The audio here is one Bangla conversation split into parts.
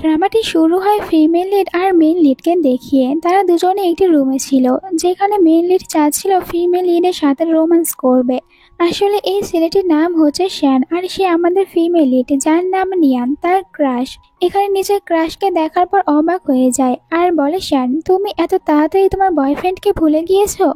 ড্রামাটি শুরু হয় ফিমেল লিড আর মেন লিডকে দেখিয়ে। তারা দুজনে একটি রুমে ছিল, যেখানে মেন লিড চাচ্ছিল ফিমেল লিডের সাথে রোম্যান্স করবে। আসলে এই ছেলেটির নাম হচ্ছে শ্যান, আর সে আমাদের ফিমেল লিড, যার নাম নিয়ান, তার ক্রাশ। এখানে নিজের ক্রাশকে দেখার পর অবাক হয়ে যায় আর বলে, শ্যান, তুমি এত তাড়াতাড়ি তোমার বয়ফ্রেন্ডকে ভুলে গিয়েছো?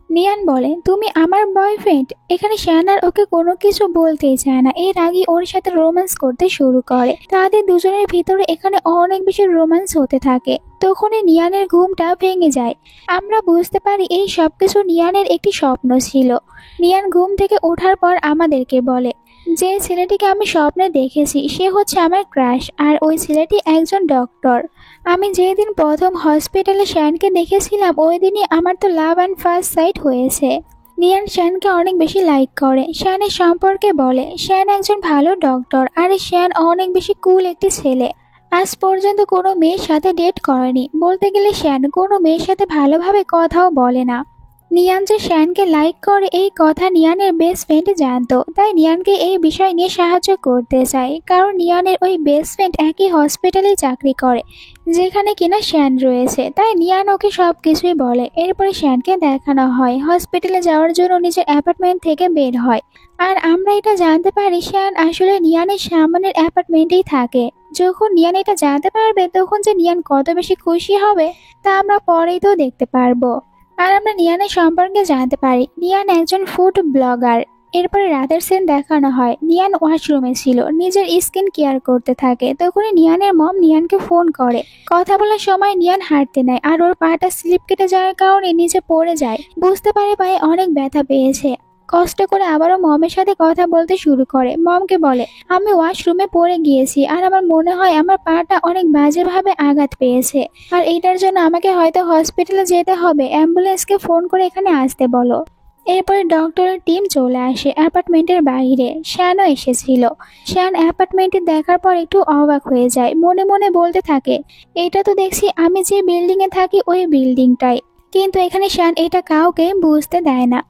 নিয়ান বলে, তুমি আমার বয়ফ্রেন্ড? এখানে শ্যান আর ওকে কোনো কিছু বলতেই চায় না। এর আগে ওর সাথে রোম্যান্স করতে শুরু করে। তাদের দুজনের ভিতরে এখানে অনেক বেশি রোম্যান্স হতে থাকে। তখনই নিয়ানের ঘুমটা ভেঙে যায়। আমরা বুঝতে পারি এই সবকিছু নিয়ানের একটি স্বপ্ন ছিল। নিয়ান ঘুম থেকে ওঠার পর আমাদেরকে বলে, যে ছেলেটিকে আমি স্বপ্নে দেখেছি সে হচ্ছে আমার ক্রাশ, আর ওই ছেলেটি একজন ডক্টর। আমি যেদিন প্রথম হসপিটালে শ্যানকে দেখেছিলাম ওই দিনই আমার তো লাভ অ্যান্ড ফার্স্ট সাইট হয়েছে। নিয়ান শ্যানকে অনেক বেশি লাইক করে। শ্যানের সম্পর্কে বলে, শ্যান একজন ভালো ডক্টর, আর শ্যান অনেক বেশি কুল একটি ছেলে। আজ পর্যন্ত কোনো মেয়ের সাথে ডেট করেনি। বলতে গেলে শ্যান কোনো মেয়ের সাথে ভালোভাবে কথাও বলে না। নিয়ান যে শ্যানকে লাইক করে এই কথা নিয়ানের বেস্ট ফ্রেন্ড জানতো, তাই নিয়ানকে এই বিষয় নিয়ে সাহায্য করতে চায়। কারণ নিয়ানের ওই বেস্ট ফ্রেন্ড একই হসপিটালে চাকরি করে যেখানে কিনা শ্যান রয়েছে, তাই নিয়ান ওকে সব কিছুই বলে। এরপরে শ্যানকে দেখানো হয় হসপিটালে যাওয়ার জন্য নিজের অ্যাপার্টমেন্ট থেকে বের হয়। আর আমরা এটা জানতে পারি শ্যান আসলে নিয়ানের সামনের অ্যাপার্টমেন্টেই থাকে। যখন নিয়ান এটা জানতে পারবে তখন যে নিয়ান কত বেশি খুশি হবে তা আমরা পরেই তো দেখতে পারবো। আর আমরা নিয়ানের সম্পর্কে জানতে পারি নিয়ান একজন ফুড ব্লগার। এরপরে রাতের সিন দেখানো হয়। নিয়ান ওয়াশরুমে ছিল, নিজের স্কিন কেয়ার করতে থাকে। তখনই নিয়ানের মম নিয়ানকে ফোন করে। কথা বলার সময় নিয়ান হাঁটতে নেয় আর ওর পাটা স্লিপ কেটে যাওয়ার কারণে নিচে পড়ে যায়। বুঝতে পারে পায়ে অনেক ব্যথা পেয়েছে। কষ্ট করে আবারও মমের সাথে কথা বলতে শুরু করে। মমকে বলে, আমি ওয়াশরুমে পড়ে গিয়েছি আর আমার মনে হয় আমার পাটা অনেক বাজেভাবে আঘাত পেয়েছে, আর এইটার জন্য আমাকে হয়তো হসপিটালে যেতে হবে। অ্যাম্বুলেন্সকে ফোন করে এখানে আসতে বলো। এরপরে ডক্টরের টিম চলে আসে অ্যাপার্টমেন্টের বাইরে। শ্যানও এসেছিল। শ্যান অ্যাপার্টমেন্টে দেখার পর একটু অবাক হয়ে যায়। মনে মনে বলতে থাকে, এটা তো দেখছি আমি যে বিল্ডিংয়ে থাকি ওই বিল্ডিংটাই। কিন্তু এখানে শ্যান এটা কাউকে বুঝতে দেয় না।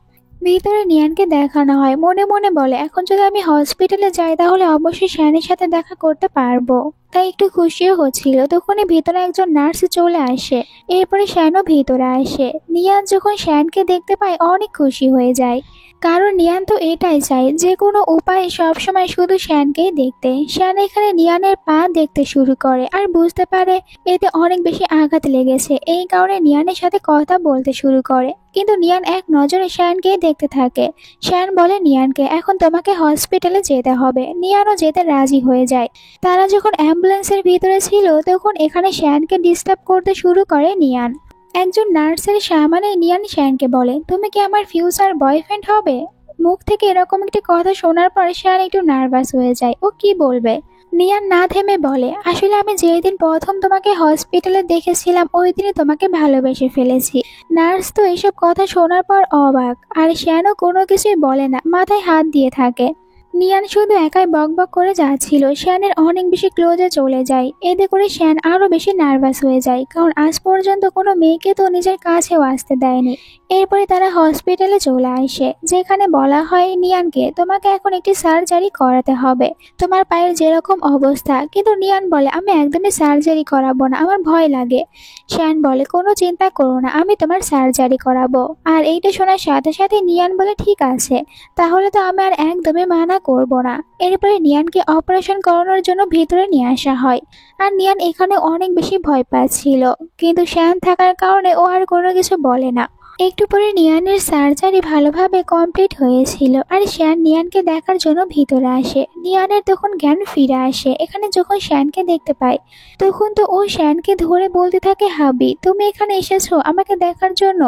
ভিতরে নিয়ানকে দেখানো হয়। মনে মনে বলে, এখন যদি আমি হসপিটালে যাই তাহলে অবশ্যই শ্যানের সাথে দেখা করতে পারবো। তাই একটু খুশিও হচ্ছিল। তখনই ভিতরে একজন নার্স চলে আসে। এরপরে শ্যানও ভিতরে আসে। নিয়ান যখন শ্যানকে দেখতে পায় অনেক খুশি হয়ে যায়। কারণ নিয়ান তো এটাই চায়, যে কোনো উপায়ে সবসময় শুধু শ্যানকেই দেখতে। শ্যান এখানে নিয়ানের পা দেখতে শুরু করে আর বুঝতে পারে এতে অনেক বেশি আঘাত লেগেছে। এই কারণে নিয়ানের সাথে কথা বলতে শুরু করে। কিন্তু নিয়ান এক নজরে শ্যানকেই দেখতে থাকে। শ্যান বলে নিয়ানকে, এখন তোমাকে হসপিটালে যেতে হবে। নিয়ানও যেতে রাজি হয়ে যায়। তারা যখন অ্যাম্বুলেন্সের ভিতরে ছিল তখন এখানে শ্যানকে ডিস্টার্ব করতে শুরু করে নিয়ান। একজন নার্সের সামনে নিয়ান শ্যানকে বলে, তুমি কি আমার ফিউচার বয়ফ্রেন্ড হবে? মুখ থেকে এরকম একটি কথা শোনার পর শ্যান একটু নার্ভাস হয়ে যায়। ও কি বলবে। নিয়ান না থেমে বলে, আসলে আমি যেদিন প্রথম তোমাকে হসপিটালে দেখেছিলাম ওই দিনই তোমাকে ভালোবেসে ফেলেছি। নার্স তো এসব কথা শোনার পর অবাক, আর শ্যানও কোনো কিছুই বলে না, মাথায় হাত দিয়ে থাকে। নিয়ান শুধু একাই বকবক করে যাচ্ছিল। শ্যানের অনেক বেশি ক্লোজে চলে যায়। এতে করে শ্যান আরো বেশি নার্ভাস হয়ে যায়, কারণ আজ পর্যন্ত কোনো মেয়েকে তো নিজের কাছেও আসতে দেয়নি। এরপরে তারা হসপিটালে চলে আসে, যেখানে বলা হয় নিয়ানকে, তোমাকে এখন একটি সার্জারি করাতে হবে। তোমার পায়ের যেরকম অবস্থা। কিন্তু নিয়ান বলে, আমি একদমই সার্জারি করাবো না, আমার ভয় লাগে। শ্যান বলে, কোনো চিন্তা করো না, আমি তোমার সার্জারি করাবো। আর এইটা শোনার সাথে সাথে নিয়ান বলে, ঠিক আছে, তাহলে তো আমি আর একদমই মানা করব না। এরপরে নিয়ানকে অপারেশন করানোর জন্য ভিতরে নিয়ে আসা হয়। আর নিয়ান এখানে অনেক বেশি ভয় পাচ্ছিল, কিন্তু শ্যান থাকার কারণে ও আর কোনো কিছু বলে না। একটু পরে নিয়ানের সার্জারি ভালোভাবে কমপ্লিট হয়েছিল, আর শ্যান নিয়ানকে দেখার জন্য ভিতরে আসে। নিয়ানের তখন জ্ঞান ফিরে আসে। এখানে যখন শ্যানকে দেখতে পায় তখন তো ও শ্যানকে ধরে বলতে থাকে, হাবি, তুমি এখানে এসেছো আমাকে দেখার জন্য।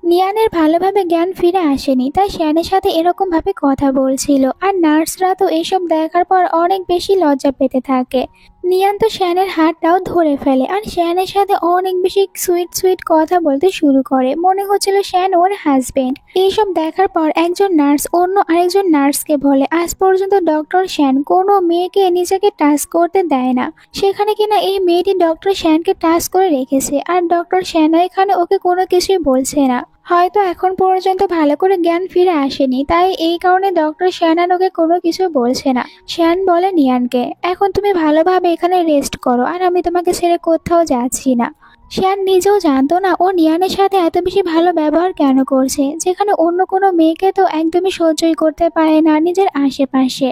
নিয়ানের ভালোভাবে জ্ঞান ফিরে আসেনি, তাই শ্যানের সাথে এরকম ভাবে কথা বলছিল। আর নার্সরা তো এসব দেখার পর অনেক বেশি লজ্জা পেতে থাকে। নিয়ান তো শ্যানের হাতটাও ধরে ফেলে আর শ্যানের সাথে অনেক বেশি সুইট সুইট কথা বলতে শুরু করে। মনে হচ্ছিল শ্যান ওর হাজবেন্ড। এইসব দেখার পর একজন নার্স অন্য আরেকজন নার্সকে বলে, আজ পর্যন্ত ডক্টর শ্যান কোনো মেয়েকে নিজেকে টাচ করতে দেয় না, সেখানে কিনা এই মেয়েটি ডক্টর শ্যানকে টাচ করে রেখেছে। আর ডক্টর শ্যানও এখানে ওকে কোনো কিছুই বলছে না। হয়তো এখন পর্যন্ত ভালো করে জ্ঞান ফিরে আসেনি, তাই এই কারণে ডক্টর শ্যানন ওকে কোনো কিছু বলছে না। শ্যান বলে নিয়ানকে, এখন তুমি ভালোভাবে এখানে রেস্ট করো, আর আমি তোমাকে ছেড়ে কোথাও যাচ্ছি না। শ্যান নিজেও জানতো না ও নিয়ানের সাথে এত বেশি ভালো ব্যবহার কেন করছে, যেখানে অন্য কোনো মেয়েকে তো একদমই সহ্যই করতে পারে না নিজের আশেপাশে।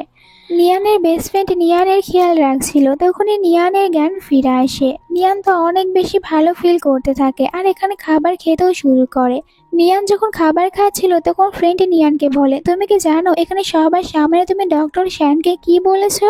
নিয়ানের বেস্ট ফ্রেন্ড নিয়ানের খেয়াল রাখছিল, তখনই নিয়ানের জ্ঞান ফিরে আসে। নিয়ান তো অনেক বেশি ভালো ফিল করতে থাকে আর এখানে খাবার খেতেও শুরু করে। নিয়ান যখন খাবার খাচ্ছিল তখন ফ্রেন্ড নিয়ানকে বলে, তুমি কি জানো এখানে সবার সামনে তুমি ডক্টর শ্যানকে কি বলেছো?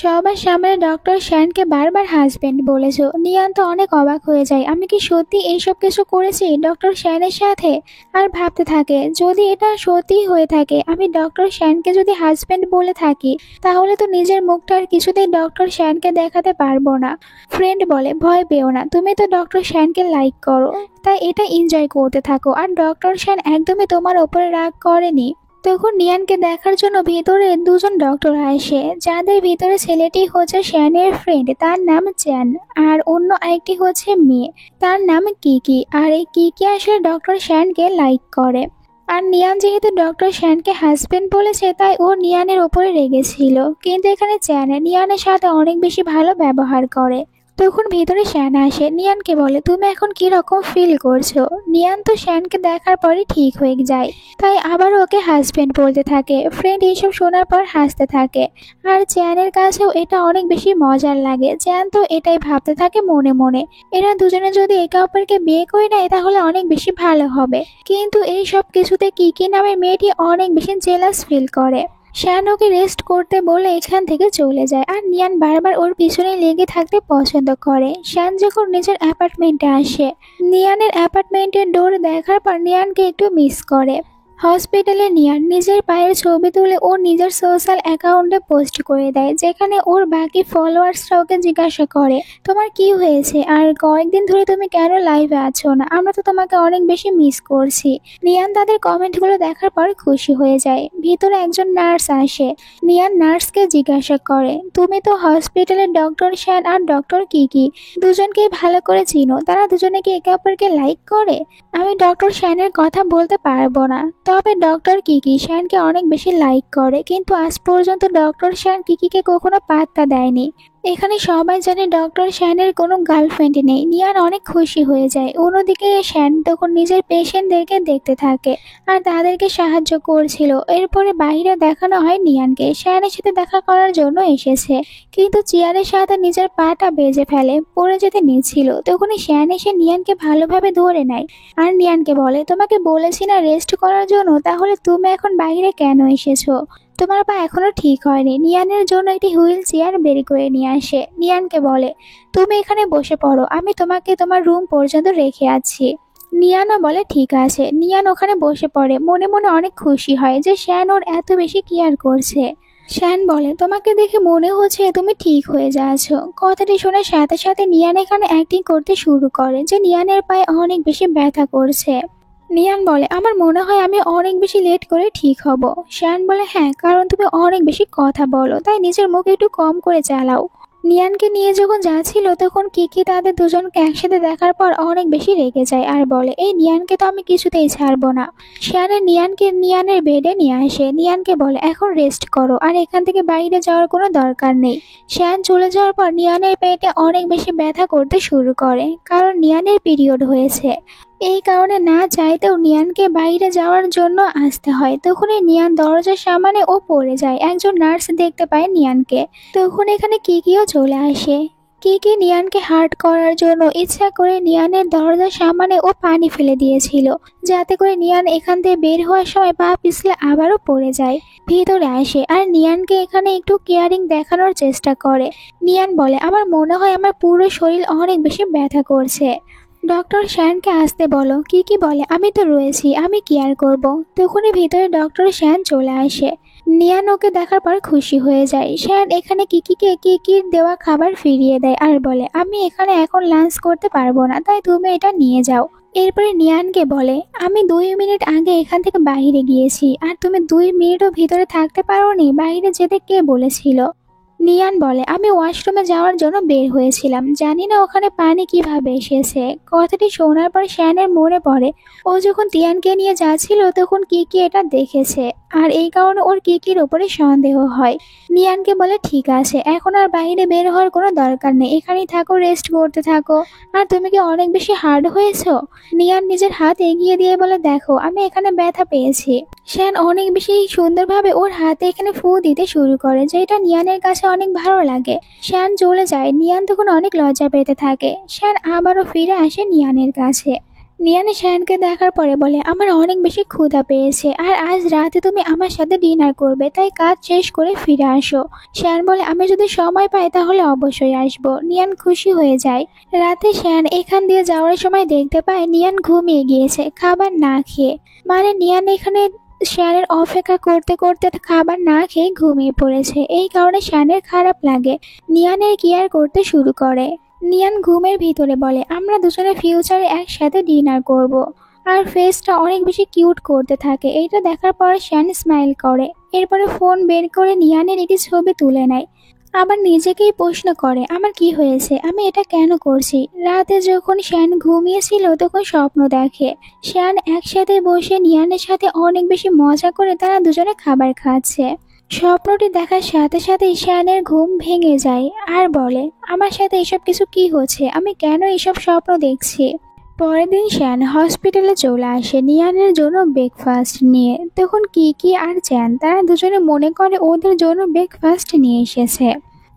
সবার সামনে ডক্টর শ্যানকে বারবার হাজবেন্ড বলেছো। নিয়ান তো অনেক অবাক হয়ে যায়, আমি কি সত্যি এইসব কিছু করেছি ডক্টর শ্যানের সাথে? আর ভাবতে থাকে, যদি এটা সত্যি হয়ে থাকে, আমি ডক্টর শ্যানকে যদি হাজবেন্ড বলে থাকি, তাহলে তো নিজের মুখটা আর কিছুতেই ডক্টর শ্যানকে দেখাতে পারবো না। ফ্রেন্ড বলে, ভয় পেও না, তুমি তো ডক্টর শ্যানকে লাইক করো, তাই এটা এনজয় করতে থাকো, আর ডক্টর শ্যান একদমই তোমার ওপরে রাগ করেনি। তখন নিয়ানকে দেখার জন্য ভেতরে দুজন ডক্টর আসে, যাদের ভিতরে ছেলেটি হচ্ছে শ্যানের ফ্রেন্ড, তার নাম চ্যান, আর অন্য আরেকটি হচ্ছে মেয়ে, তার নাম কিকি। আর এই কিকি আসলে ডক্টর শ্যানকে লাইক করে। আর নিয়ান যেহেতু ডক্টর শ্যানকে হাজবেন্ড বলেছে, তাই ও নিয়ানের ওপরে রেগেছিল, কিন্তু এখানে চ্যান নিয়ানের সাথে অনেক বেশি ভালো ব্যবহার করে। তখন ভিতরে শ্যান আসে, নিয়ানকে বলে, তুমি এখন কি রকম ফিল করছো? নিয়ান তো শ্যানকে দেখার পরই ঠিক হয়ে যায়, তাই আবার ওকে হাজবেন্ড বলতে থাকে। ফ্রেন্ড এইসব শোনার পর হাসতে থাকে, আর চ্যানের কাছেও এটা অনেক বেশি মজার লাগে। চ্যান তো এটাই ভাবতে থাকে মনে মনে, এরা দুজনে যদি একে অপরকে বিয়ে করে নেয় তাহলে অনেক বেশি ভালো হবে। কিন্তু এই সব কিছুতে কিকি নামের মেয়েটি অনেক বেশি জেলাস ফিল করে। শ্যান ওকে রেস্ট করতে বলে এখান থেকে চলে যায়, আর নিয়ান বারবার ওর পিছনে লেগে থাকতে পছন্দ করে। শ্যান যখন নিজের অ্যাপার্টমেন্টে আসে, নিয়ানের অ্যাপার্টমেন্টের ডোর দেখার পর নিয়ানকে একটু মিস করে। হসপিটালে নিয়ান নিজের পায়ের ছবি তুলে ও নিজের সোশ্যাল অ্যাকাউন্টে পোস্ট করে দেয়, যেখানে ওর বাকি ফলোয়ার্সরা ওকে জিজ্ঞাসা করে, তোমার কি হয়েছে আর কয়েকদিন ধরে তুমি কেন লাইভে আছো না, আমরা তো তোমাকে অনেক বেশি মিস করছি। নিয়ান তাদের কমেন্টগুলো দেখার পর খুশি হয়ে যায়। ভিতরে একজন নার্স আসে, নিয়ান নার্সকে জিজ্ঞাসা করে, তুমি তো হসপিটালের ডক্টর শ্যান আর ডক্টর কিকি দুজনকেই ভালো করে চিনো, তারা দুজনে কি একে অপরকে লাইক করে? আমি ডক্টর শ্যানের কথা বলতে পারবো না, তবে ডক্টর কিকি শ্যানকে অনেক বেশি লাইক করে, কিন্তু আজ পর্যন্ত ডক্টর শ্যান কিকিকে কখনো পাত্তা দেয়নি। এখানে সবাই জানে ডক্টর শ্যানের কোনো গার্লফ্রেন্ড নেই। নিয়ান অনেক খুশি হয়ে যায়। অন্যদিকে শ্যান তখন নিজের পেশেন্টদেরকে দেখতে থাকে আর তাদেরকে সাহায্য করছিল। এরপরে বাইরে দেখানো হয় নিয়ানকে শ্যানের সাথে দেখা করার জন্য এসেছে, কিন্তু চেয়ারের সাথে নিজের পাটা বেজে ফেলে, পড়ে যেতে নিচ্ছিল। তখনই শ্যান এসে নিয়ানকে ভালোভাবে ধরে নেয় আর নিয়ানকে বলে, তোমাকে বলেছি না রেস্ট করার জন্য, তাহলে তুমি এখন বাইরে কেন এসেছো? তোমার পা এখনো ঠিক হয়নি। নিয়ানের জন্য একটি হুইল চেয়ার বের করে নিয়ে আসে, নিয়ানকে বলে, তুমি এখানে বসে পড়ো, আমি তোমাকে তোমার রুম পর্যন্ত রেখে আছি। নিয়ানও বলে ঠিক আছে। নিয়ান ওখানে বসে পড়ে, মনে মনে অনেক খুশি হয় যে শ্যান ওর এত বেশি কেয়ার করছে। শ্যান বলে, তোমাকে দেখে মনে হচ্ছে তুমি ঠিক হয়ে যাচ্ছ। কথাটি শোনার সাথে সাথে নিয়ান এখানে অ্যাক্টিং করতে শুরু করে যে নিয়ানের পায়ে অনেক বেশি ব্যথা করছে। নিয়ান বলে, আমার মনে হয় আমি অনেক বেশি লেট করে ঠিক হব। শ্যান বলে, হ্যাঁ, কারণ তুমি অনেক বেশি কথা বলো, তাই নিজের মুখ একটু কম করে চালাও। নিয়ানকে নিয়ে যখন যাচ্ছিল তখন কিকি তাদের দুজনকে একসাথে দেখার পর অনেক বেশি রেগে যায় আর বলে, এই নিয়ানকে তো আমি কিছুতেই ছাড়বো না। শ্যানের নিয়ানকে নিয়ানের বেডে নিয়ে আসে, নিয়ানকে বলে, এখন রেস্ট করো আর এখান থেকে বাইরে যাওয়ার কোনো দরকার নেই। শ্যান চলে যাওয়ার পর নিয়ানের পেটে অনেক বেশি ব্যথা করতে শুরু করে, কারণ নিয়ানের পিরিয়ড হয়েছে। এই কারণে না চাইতেও নিয়ানকে বাইরে যাওয়ার জন্য আসতে হয়। তখনই নিয়ান দরজার সামনে ও পড়ে যায়। একজন নার্স দেখতে পায় নিয়ানকে, তখন এখানে কিকিও চলে আসে। কিকি নিয়ানকে হার্ট করার জন্য ইচ্ছা করে নিয়ানের দরজার সামনে ও পানি ফেলে দিয়েছিল, যাতে করে নিয়ান এখান থেকে বের হওয়ার সময় পা পিছলে আবারও পড়ে যায়। ভিতরে আসে আর নিয়ানকে এখানে একটু কেয়ারিং দেখানোর চেষ্টা করে। নিয়ান বলে, আমার মনে হয় আমার পুরো শরীর অনেক বেশি ব্যথা করছে। ডক্টর শ্যানকে আসতে বলো। কিকি বলে, আমি তো রয়েছি, আমি কেয়ার করব। তখনই ভিতরে ডক্টর শ্যান চলে আসে। নিয়ান ওকে দেখার পর খুশি হয়ে যায়। শ্যান এখানে কিকিকে কিকির দেওয়া খাবার ফিরিয়ে দেয় আর বলে, আমি এখানে এখন লাঞ্চ করতে পারবো না, তাই তুমি এটা নিয়ে যাও। এরপরে নিয়ানকে বলে, আমি 2 মিনিট আগে এখান থেকে বাইরে গিয়েছি আর তুমি 2 মিনিটও ভিতরে থাকতে পারোনি, বাইরে যেতে কে বলেছিল? নিয়ান বলে, আমি ওয়াশরুমে যাওয়ার জন্য বের হয়েছিলাম, জানি না ওখানে পানি কিভাবে এসেছে। কথাটি শোনার পর শ্যানের মনে পড়ে ও যখন তিয়ানকে নিয়ে যাচ্ছিল তখন কিকি এটা দেখেছে, আর এই কারণে ওর কিকির উপরে সন্দেহ হয়। নিয়ানকে বলে, ঠিক আছে, এখন আর বাইরে বের হওয়ার কোনো দরকার নেই, এখানেই থাকো, রেস্ট করতে থাকো। আর তুমি কি অনেক বেশি হার্ড হয়েছো? নিয়ান নিজের হাত এগিয়ে দিয়ে বলে, দেখো আমি এখানে ব্যথা পেয়েছি। শ্যান অনেক বেশি সুন্দরভাবে ওর হাতে এখানে ফু দিতে শুরু করে, যেটা নিয়ানের কাছে অনেক ভালো লাগে। শ্যান চলে যায়, নিয়ান তখন অনেক লজ্জা পেতে থাকে। শ্যান আবারও ফিরে আসে নিয়ানের কাছে। নিয়ান শ্যানকে দেখার পরে বলে, আমার অনেক বেশি ক্ষুধা পেয়েছে, আর আজ রাতে তুমি আমার সাথে ডিনার করবে, তাই কাজ শেষ করে ফিরে আসো। শ্যান বলে, আমি যদি সময় পাই তাহলে অবশ্যই আসবো। নিয়ান খুশি হয়ে যায়। রাতে শ্যান এখান দিয়ে যাওয়ার সময় দেখতে পায় নিয়ান ঘুমিয়ে গিয়েছে খাবার না খেয়ে। মানে নিয়ান এখানে শ্যানের অপেক্ষা করতে করতে খাবার না খেয়ে ঘুমিয়ে পড়েছে। এই কারণে শ্যানের খারাপ লাগে। নিয়ানের কেয়ার করতে শুরু করে। নিয়ান ঘুমের ভিতরে বলে, আমরা দুজনে ফিউচারে একসাথে ডিনার করব। আর ফেসটা অনেক বেশি কিউট করতে থাকে। এইটা দেখার পর শ্যান স্মাইল করে। এরপরে ফোন বের করে নিয়ানের একটি ছবি তুলে নেয়। আবার নিজেকেই প্রশ্ন করে, আমার কি হয়েছে, আমি এটা কেন করছি। রাতে যখন শ্যান ঘুমিয়েছিল তখন স্বপ্ন দেখে শ্যান একসাথে বসে নিয়ানের সাথে অনেক বেশি মজা করে তারা দুজনে খাবার খাচ্ছে। স্বপ্নটি দেখার সাথে সাথে শ্যানের ঘুম ভেঙে যায় আর বলে, আমার সাথে এসব কিছু কি হচ্ছে, আমি কেন এসব স্বপ্ন দেখছি। পরের দিন শ্যান হসপিটালে চলে আসে নিয়ানের জন্য ব্রেকফাস্ট নিয়ে। তখন কিকি আর চ্যান তারা দুজনে মনে করে ওদের জন্য ব্রেকফাস্ট নিয়ে এসেছে,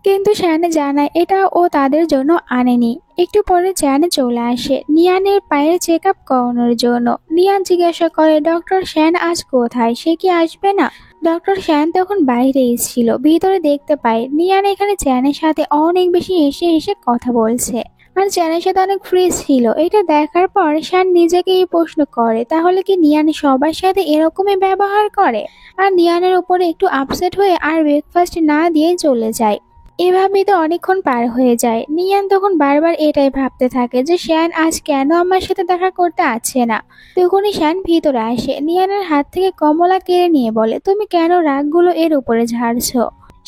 কিন্তু শ্যানে জানায় এটা ও তাদের জন্য আনেনি। একটু পরে চ্যান চলে আসে নিয়ানের পায়ের চেক আপ করানোর জন্য। নিয়ান জিজ্ঞাসা করে, ডক্টর শ্যান আজ কোথায়, সে কি আসবে না? ডক্টর শ্যান তখন বাইরেই ছিল। ভিতরে দেখতে পায় নিয়ান এখানে চ্যানের সাথে অনেক বেশি এসে এসে কথা বলছে, আর চ্যানের সাথে অনেক ফ্রি ছিল। এটা দেখার পর শ্যান নিজেকেই প্রশ্ন করে, তাহলে কি নিয়ান সবার সাথে এরকমই ব্যবহার করে? আর নিয়ানের উপরে একটু আপসেট হয়ে আর ব্রেকফাস্ট না দিয়ে চলে যায়। এভাবেই তো অনেকক্ষণ পার হয়ে যায়। নিয়ান তখন বারবার এটাই ভাবতে থাকে যে শ্যান আজ কেন আমার সাথে দেখা করতে আসছে না। তখনই শ্যান ভিতরে আসে, নিয়ানের হাত থেকে কমলা কেড়ে নিয়ে বলে, তুমি কেন রাগগুলো এর উপরে ঝাড়ছো?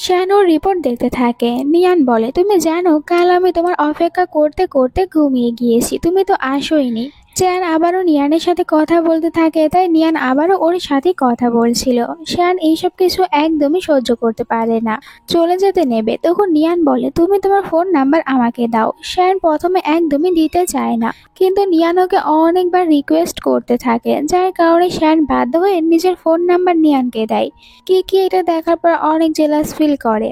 শ্যান ওর রিপোর্ট দেখতে থাকে। নিয়ান বলে, তুমি জানো কাল আমি তোমার অপেক্ষা করতে করতে ঘুমিয়ে গিয়েছি, তুমি তো আসোইনি। শ্যান আবারও নিয়ানের সাথে কথা বলতে থাকে, তাই নিয়ান আবারও ওর সাথে কথা বলছিল। শ্যান এইসব কিছু একদমই সহ্য করতে পারে না, চলে যেতে নেবে। তখন নিয়ান বলে, তুমি তোমার ফোন নাম্বার আমাকে দাও। শ্যান প্রথমে একদমই দিতে চায় না, কিন্তু নিয়ান ওকে অনেকবার রিকোয়েস্ট করতে থাকে, যার কারণে শ্যান বাধ্য হয়ে নিজের ফোন নাম্বার নিয়ানকে দেয়। কি এটা দেখার পর অনেক জেলাস ফিল করে।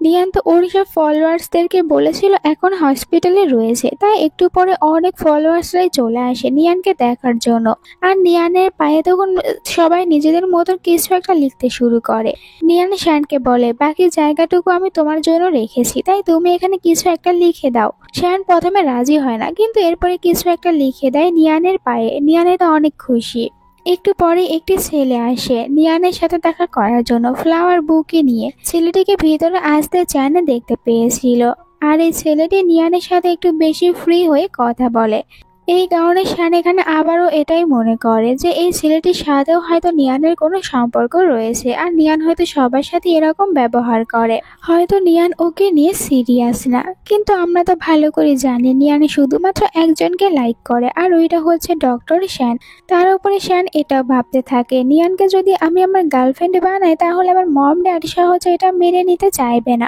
নিয়ান তো ওর সব ফলোয়ার্সদেরকে বলেছিল এখন হসপিটালে রয়েছে, তাই একটু পরে অনেক ফলোয়ার্সরাই চলে আসে নিয়ানকে দেখার জন্য। আর নিয়ানের পায়ে তখন সবাই নিজেদের মতন কিছু একটা লিখতে শুরু করে। নিয়ান শ্যানকে বলে, বাকি জায়গাটুকু আমি তোমার জন্য রেখেছি, তাই তুমি এখানে কিছু একটা লিখে দাও। শ্যান প্রথমে রাজি হয় না, কিন্তু এরপরে কিছু একটা লিখে দেয় নিয়ানের পায়ে। নিয়ানে তো অনেক খুশি। একটু পরে একটি ছেলে আসে নিয়ানের সাথে দেখা করার জন্য ফ্লাওয়ার বুকে নিয়ে। ছেলেটিকে ভিতরে আসতে চ্যানে দেখতে পেয়েছিল, আর এই ছেলেটি নিয়ানের সাথে একটু বেশি ফ্রি হয়ে কথা বলে। এই কারণে শ্যান এখানে আবারও এটাই মনে করে যে এই ছেলেটির সাথেও হয়তো নিয়ানের কোনো সম্পর্ক রয়েছে, আর নিয়ান হয়তো সবার সাথে এরকম ব্যবহার করে। হয়তো নিয়ান ওকে নিয়ে সিরিয়াস না, কিন্তু আমরা তো ভালো করে জানি নিয়ান শুধুমাত্র একজনকে লাইক করে, আর ওইটা হচ্ছে ডক্টর শ্যান। তার উপরে শ্যান এটাও ভাবতে থাকে, নিয়ানকে যদি আমি আমার গার্লফ্রেন্ড বানাই তাহলে আমার মম ড্যাড সহজে এটা মেনে নিতে চাইবে না,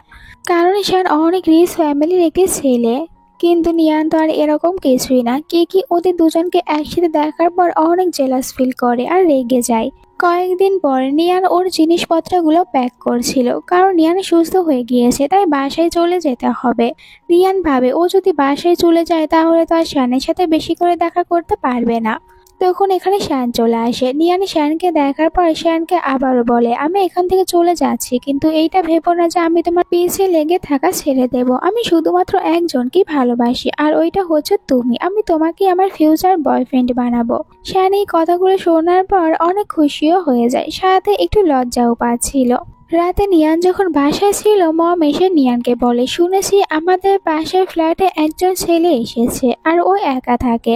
কারণ শ্যান অনেক রিচ ফ্যামিলির একটি ছেলে। কিন্তু নিয়ান তো আর এরকম কিছুই না। কি ওদের দুজনকে একসাথে দেখার পর অনেক জেলাস ফিল করে আর রেগে যায়। কয়েকদিন পর নিয়ান ওর জিনিসপত্রগুলো প্যাক করছিল, কারণ নিয়ান সুস্থ হয়ে গিয়েছে, তাই বাসায় চলে যেতে হবে। নিয়ান ভাবে ও যদি বাসায় চলে যায় তাহলে তো আর শ্যানের সাথে বেশি করে দেখা করতে পারবে না। তখন এখানে শ্যান চলে আসে। নিয়ান শ্যানকে দেখার পর শ্যানকে আবারও বলে, আমি এখান থেকে চলে যাচ্ছি, কিন্তু এইটা ভেবো না যে আমি তোমার পিছে লেগে থাকা ছেড়ে দেব। আমি শুধুমাত্র একজনকেই ভালোবাসি, আর ওইটা হচ্ছে তুমি। আমি তোমাকে আমার ফিউচার বয়ফ্রেন্ড বানাবো। শ্যান এই কথাগুলো শোনার পর অনেক খুশিও হয়ে যায়, সাথে একটু লজ্জাও পাচ্ছিল। রাতে নিয়ান যখন বাসায় ছিল মম এসে নিয়ানকে বলে, শুনেছি আমাদের পাশের ফ্ল্যাটে একজন ছেলে এসেছে আর ও একা থাকে।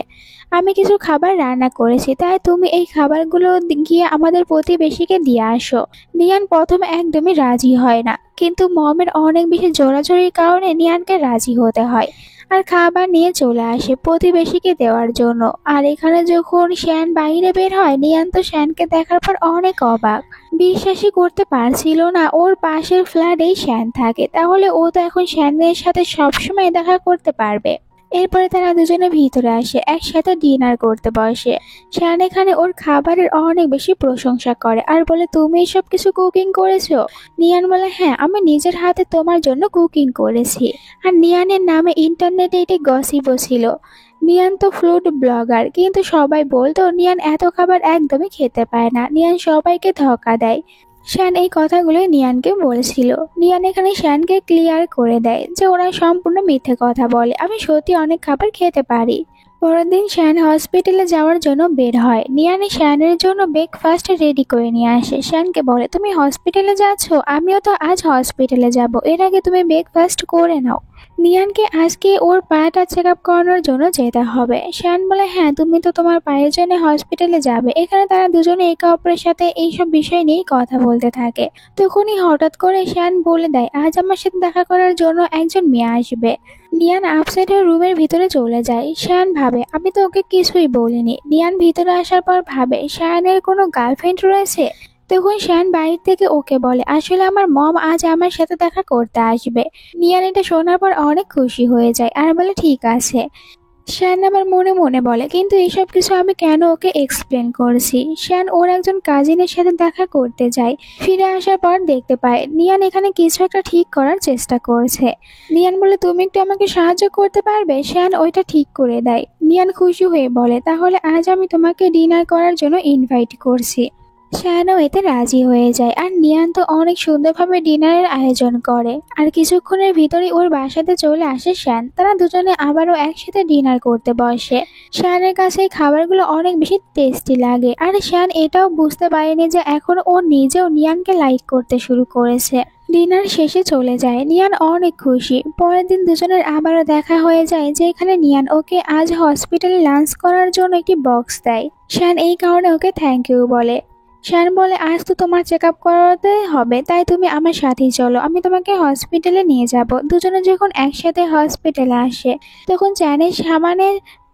আমি কিছু খাবার রান্না করেছি, তাই তুমি এই খাবারগুলো গিয়ে আমাদের প্রতিবেশীকে দিয়ে আসো। নিয়ান প্রথমে একদমই রাজি হয় না, কিন্তু মমের অনেক বেশি জোরাজোরির কারণে নিয়ানকে রাজি হতে হয় আর খাবার নিয়ে চলে আসে প্রতিবেশীকে দেওয়ার জন্য। আর এখানে যখন শ্যান বাইরে বের হয়, নিয়ান তো শ্যানকে দেখার পর অনেক অবাক, বিশ্বাসই করতে পারছিল না ওর পাশের ফ্ল্যাটেই শ্যান থাকে, তাহলে ও তো এখন শ্যানের সাথে সবসময় দেখা করতে পারবে। এরপরে তারা দুজনে ভিতরে আসে, একসাথে ডিনার করতে বসে। শ্যান এখানে ওর খাবারের অনেক বেশি প্রশংসা করে আর বলে, তুমি সব কিছু কুকিং করেছো? নিয়ান বলে, হ্যাঁ, আমি নিজের হাতে তোমার জন্য কুকিং করেছি। আর নিয়ানের নামে ইন্টারনেটে এটি গসিপও ছিল। নিয়ান তো ফুড ব্লগার, কিন্তু সবাই বলতো নিয়ান এত খাবার একদমই খেতে পায় না, নিয়ান সবাইকে ধোঁকা দেয়। শ্যান এই কথাগুলোই নিয়ানকে বলেছিল। নিয়ান এখানে শ্যানকে ক্লিয়ার করে দেয় যে ওরা সম্পূর্ণ মিথ্যে কথা বলে, আমি সত্যি অনেক খাবার খেতে পারি। পরের দিন শ্যান হসপিটালে যাওয়ার জন্য বের হয়। নিয়ান শ্যানের জন্য ব্রেকফাস্ট রেডি করে নিয়ে আসে। শ্যানকে বলে, তুমি হসপিটালে যাচ্ছ, আমিও তো আজ হসপিটালে যাব, এর আগে তুমি ব্রেকফাস্ট করে নাও। নিয়ানকে আজকে ওর পাটা চেক আপ করানোর জন্য যেতে হবে। শ্যান বলে, হ্যাঁ, তুমি তো তোমার পায়ের জন্য হসপিটালে যাবে। এখানে তারা দুজনে একে অপরের সাথে এইসব বিষয় নিয়েই কথা বলতে থাকে। তখনই হঠাৎ করে শ্যান বলে দেয়, আজ আমার সাথে দেখা করার জন্য একজন মেয়ে আসবে। নিয়ান আপসেট হয়ে রুমের ভিতরে চলে যায়। শ্যান ভাবে, আমি তো ওকে কিছুই বলিনি। নিয়ান ভিতরে আসার পর ভাবে শ্যানের কোনো গার্লফ্রেন্ড রয়েছে। তখন শ্যান বাইরে থেকে ওকে বলে, আসলে আমার মম আজ আমার সাথে দেখা করতে আসবে। নিয়ান এটা শোনার পর অনেক খুশি হয়ে যায় আর বলে, ঠিক আছে। শ্যান আবার মনে মনে বলে, কিন্তু এইসব কিছু আমি কেন ওকে এক্সপ্লেন করছি। শ্যান ওর একজন কাজিনের সাথে দেখা করতে যায়। ফিরে আসার পর দেখতে পায় নিয়ান এখানে কিছু একটা ঠিক করার চেষ্টা করছে। নিয়ান বলে, তুমি একটু আমাকে সাহায্য করতে পারবে? শ্যান ওইটা ঠিক করে দেয়। নিয়ান খুশি হয়ে বলে, তাহলে আজ আমি তোমাকে ডিনার করার জন্য ইনভাইট করছি। শ্যানও এতে রাজি হয়ে যায় আর নিয়ান তো অনেক সুন্দরভাবে ডিনারের আয়োজন করে। আর কিছুক্ষণের ভিতরেই ওর বাসাতে চলে আসে শ্যান। তারা দুজনে আবারও একসাথে ডিনার করতে বসে। শ্যানের কাছে এই খাবারগুলো অনেক বেশি টেস্টি লাগে আর শ্যান এটাও বুঝতে পারেনি যে এখন ও নিজেও নিয়ানকে লাইক করতে শুরু করেছে। ডিনার শেষে চলে যায়। নিয়ান অনেক খুশি। পরের দিন দুজনের আবারও দেখা হয়ে যায়, যে এখানে নিয়ান ওকে আজ হসপিটালে লাঞ্চ করার জন্য একটি বক্স দেয়। শ্যান এই কারণে ওকে থ্যাংক ইউ বলে। শ্যান বলে, আজ তো তোমার চেক আপ করাতে হবে, তাই তুমি আমার সাথেই চলো, আমি তোমাকে হসপিটালে নিয়ে যাব। দুজনে যখন একসাথে হসপিটালে আসে, তখন চ্যানের সামনে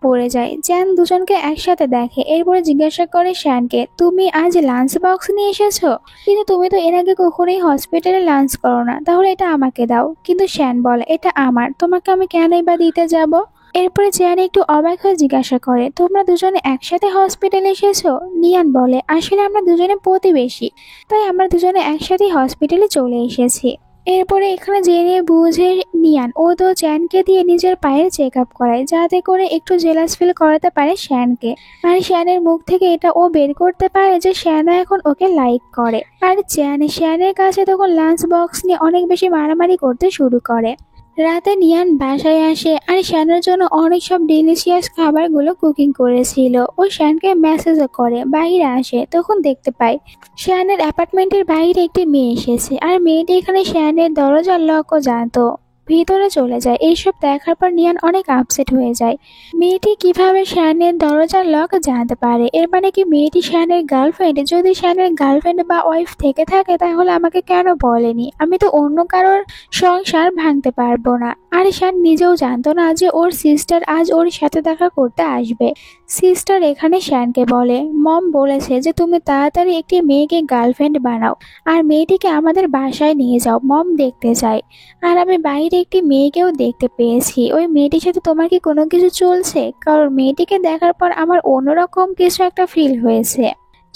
পড়ে যায়। চ্যান দুজনকে একসাথে দেখে, এরপরে জিজ্ঞাসা করে শ্যানকে, তুমি আজ লাঞ্চ বক্স নিয়ে এসেছো? কিন্তু তুমি তো এর আগে কখনোই হসপিটালে লাঞ্চ করো না, তাহলে এটা আমাকে দাও। কিন্তু শ্যান বলে, এটা আমার, তোমাকে আমি কেনই বা দিতে যাব? এরপরে চেয়ারে একটু অবাক হয়ে জিজ্ঞাসা করে, তোমরা দুজনে একসাথে হসপিটালে এসেছো? নিয়ান বলে, আসলে আমরা দুজনে প্রতিবেশী, তাই আমরা দুজনে একসাথে হসপিটালে চলে এসেছি। এরপরে এখানে জেনে বুঝে নিয়ান ও তো চ্যানকে দিয়ে নিজের পায়ের চেক আপ করায়, যাতে করে একটু জেলাস ফিল করাতে পারে শ্যানকে। আর শ্যানের মুখ থেকে এটা ও বের করতে পারে যে শ্যানও এখন ওকে লাইক করে। আর শ্যানের কাছে তখন লাঞ্চ বক্স নিয়ে অনেক বেশি মারামারি করতে শুরু করে। রাতে নিয়ান বাসায় আসে আর শ্যানের জন্য অনেক সব ডিলিশিয়াস খাবারগুলো কুকিং করেছিল। ও শ্যানকে মেসেজও করে। বাইরে আসে, তখন দেখতে পায় শ্যানের অ্যাপার্টমেন্টের বাইরে একটি মেয়ে এসেছে আর মেয়েটি এখানে শ্যানের দরজার লকও জানতো। ভিতরে চলে যায়। এইসব দেখার পর নিয়ান অনেক আপসেট হয়ে যায়। মেয়েটি কিভাবে শ্যানের দরজার লক জানতে পারে? এর মানে কি মেয়েটি শ্যানের গার্লফ্রেন্ড? যদি শ্যানের গার্লফ্রেন্ড বা ওয়াইফ থেকে থাকে, তাহলে আমাকে কেন বলেনি? আমি তো অন্য কারোর সংসার ভাঙতে পারবো না। আর শ্যান নিজেও জানতো না যে ওর সিস্টার আজ ওর সাথে দেখা করতে আসবে। সিস্টার এখানে শ্যানকে বলে, মম বলেছে যে তুমি তাড়াতাড়ি একটি মেয়েকে গার্লফ্রেন্ড বানাও আর মেয়েটিকে আমাদের বাসায় নিয়ে যাও, মম দেখতে চাই। আর আমি বাইরে একটি মেয়েকেও দেখতে পেয়েছি। ওই মেয়েটির সাথে তোমার কি কোনো কিছু চলছে? কারণ মেয়েটিকে দেখার পর আমার অন্যরকম কিছু একটা ফিল হয়েছে।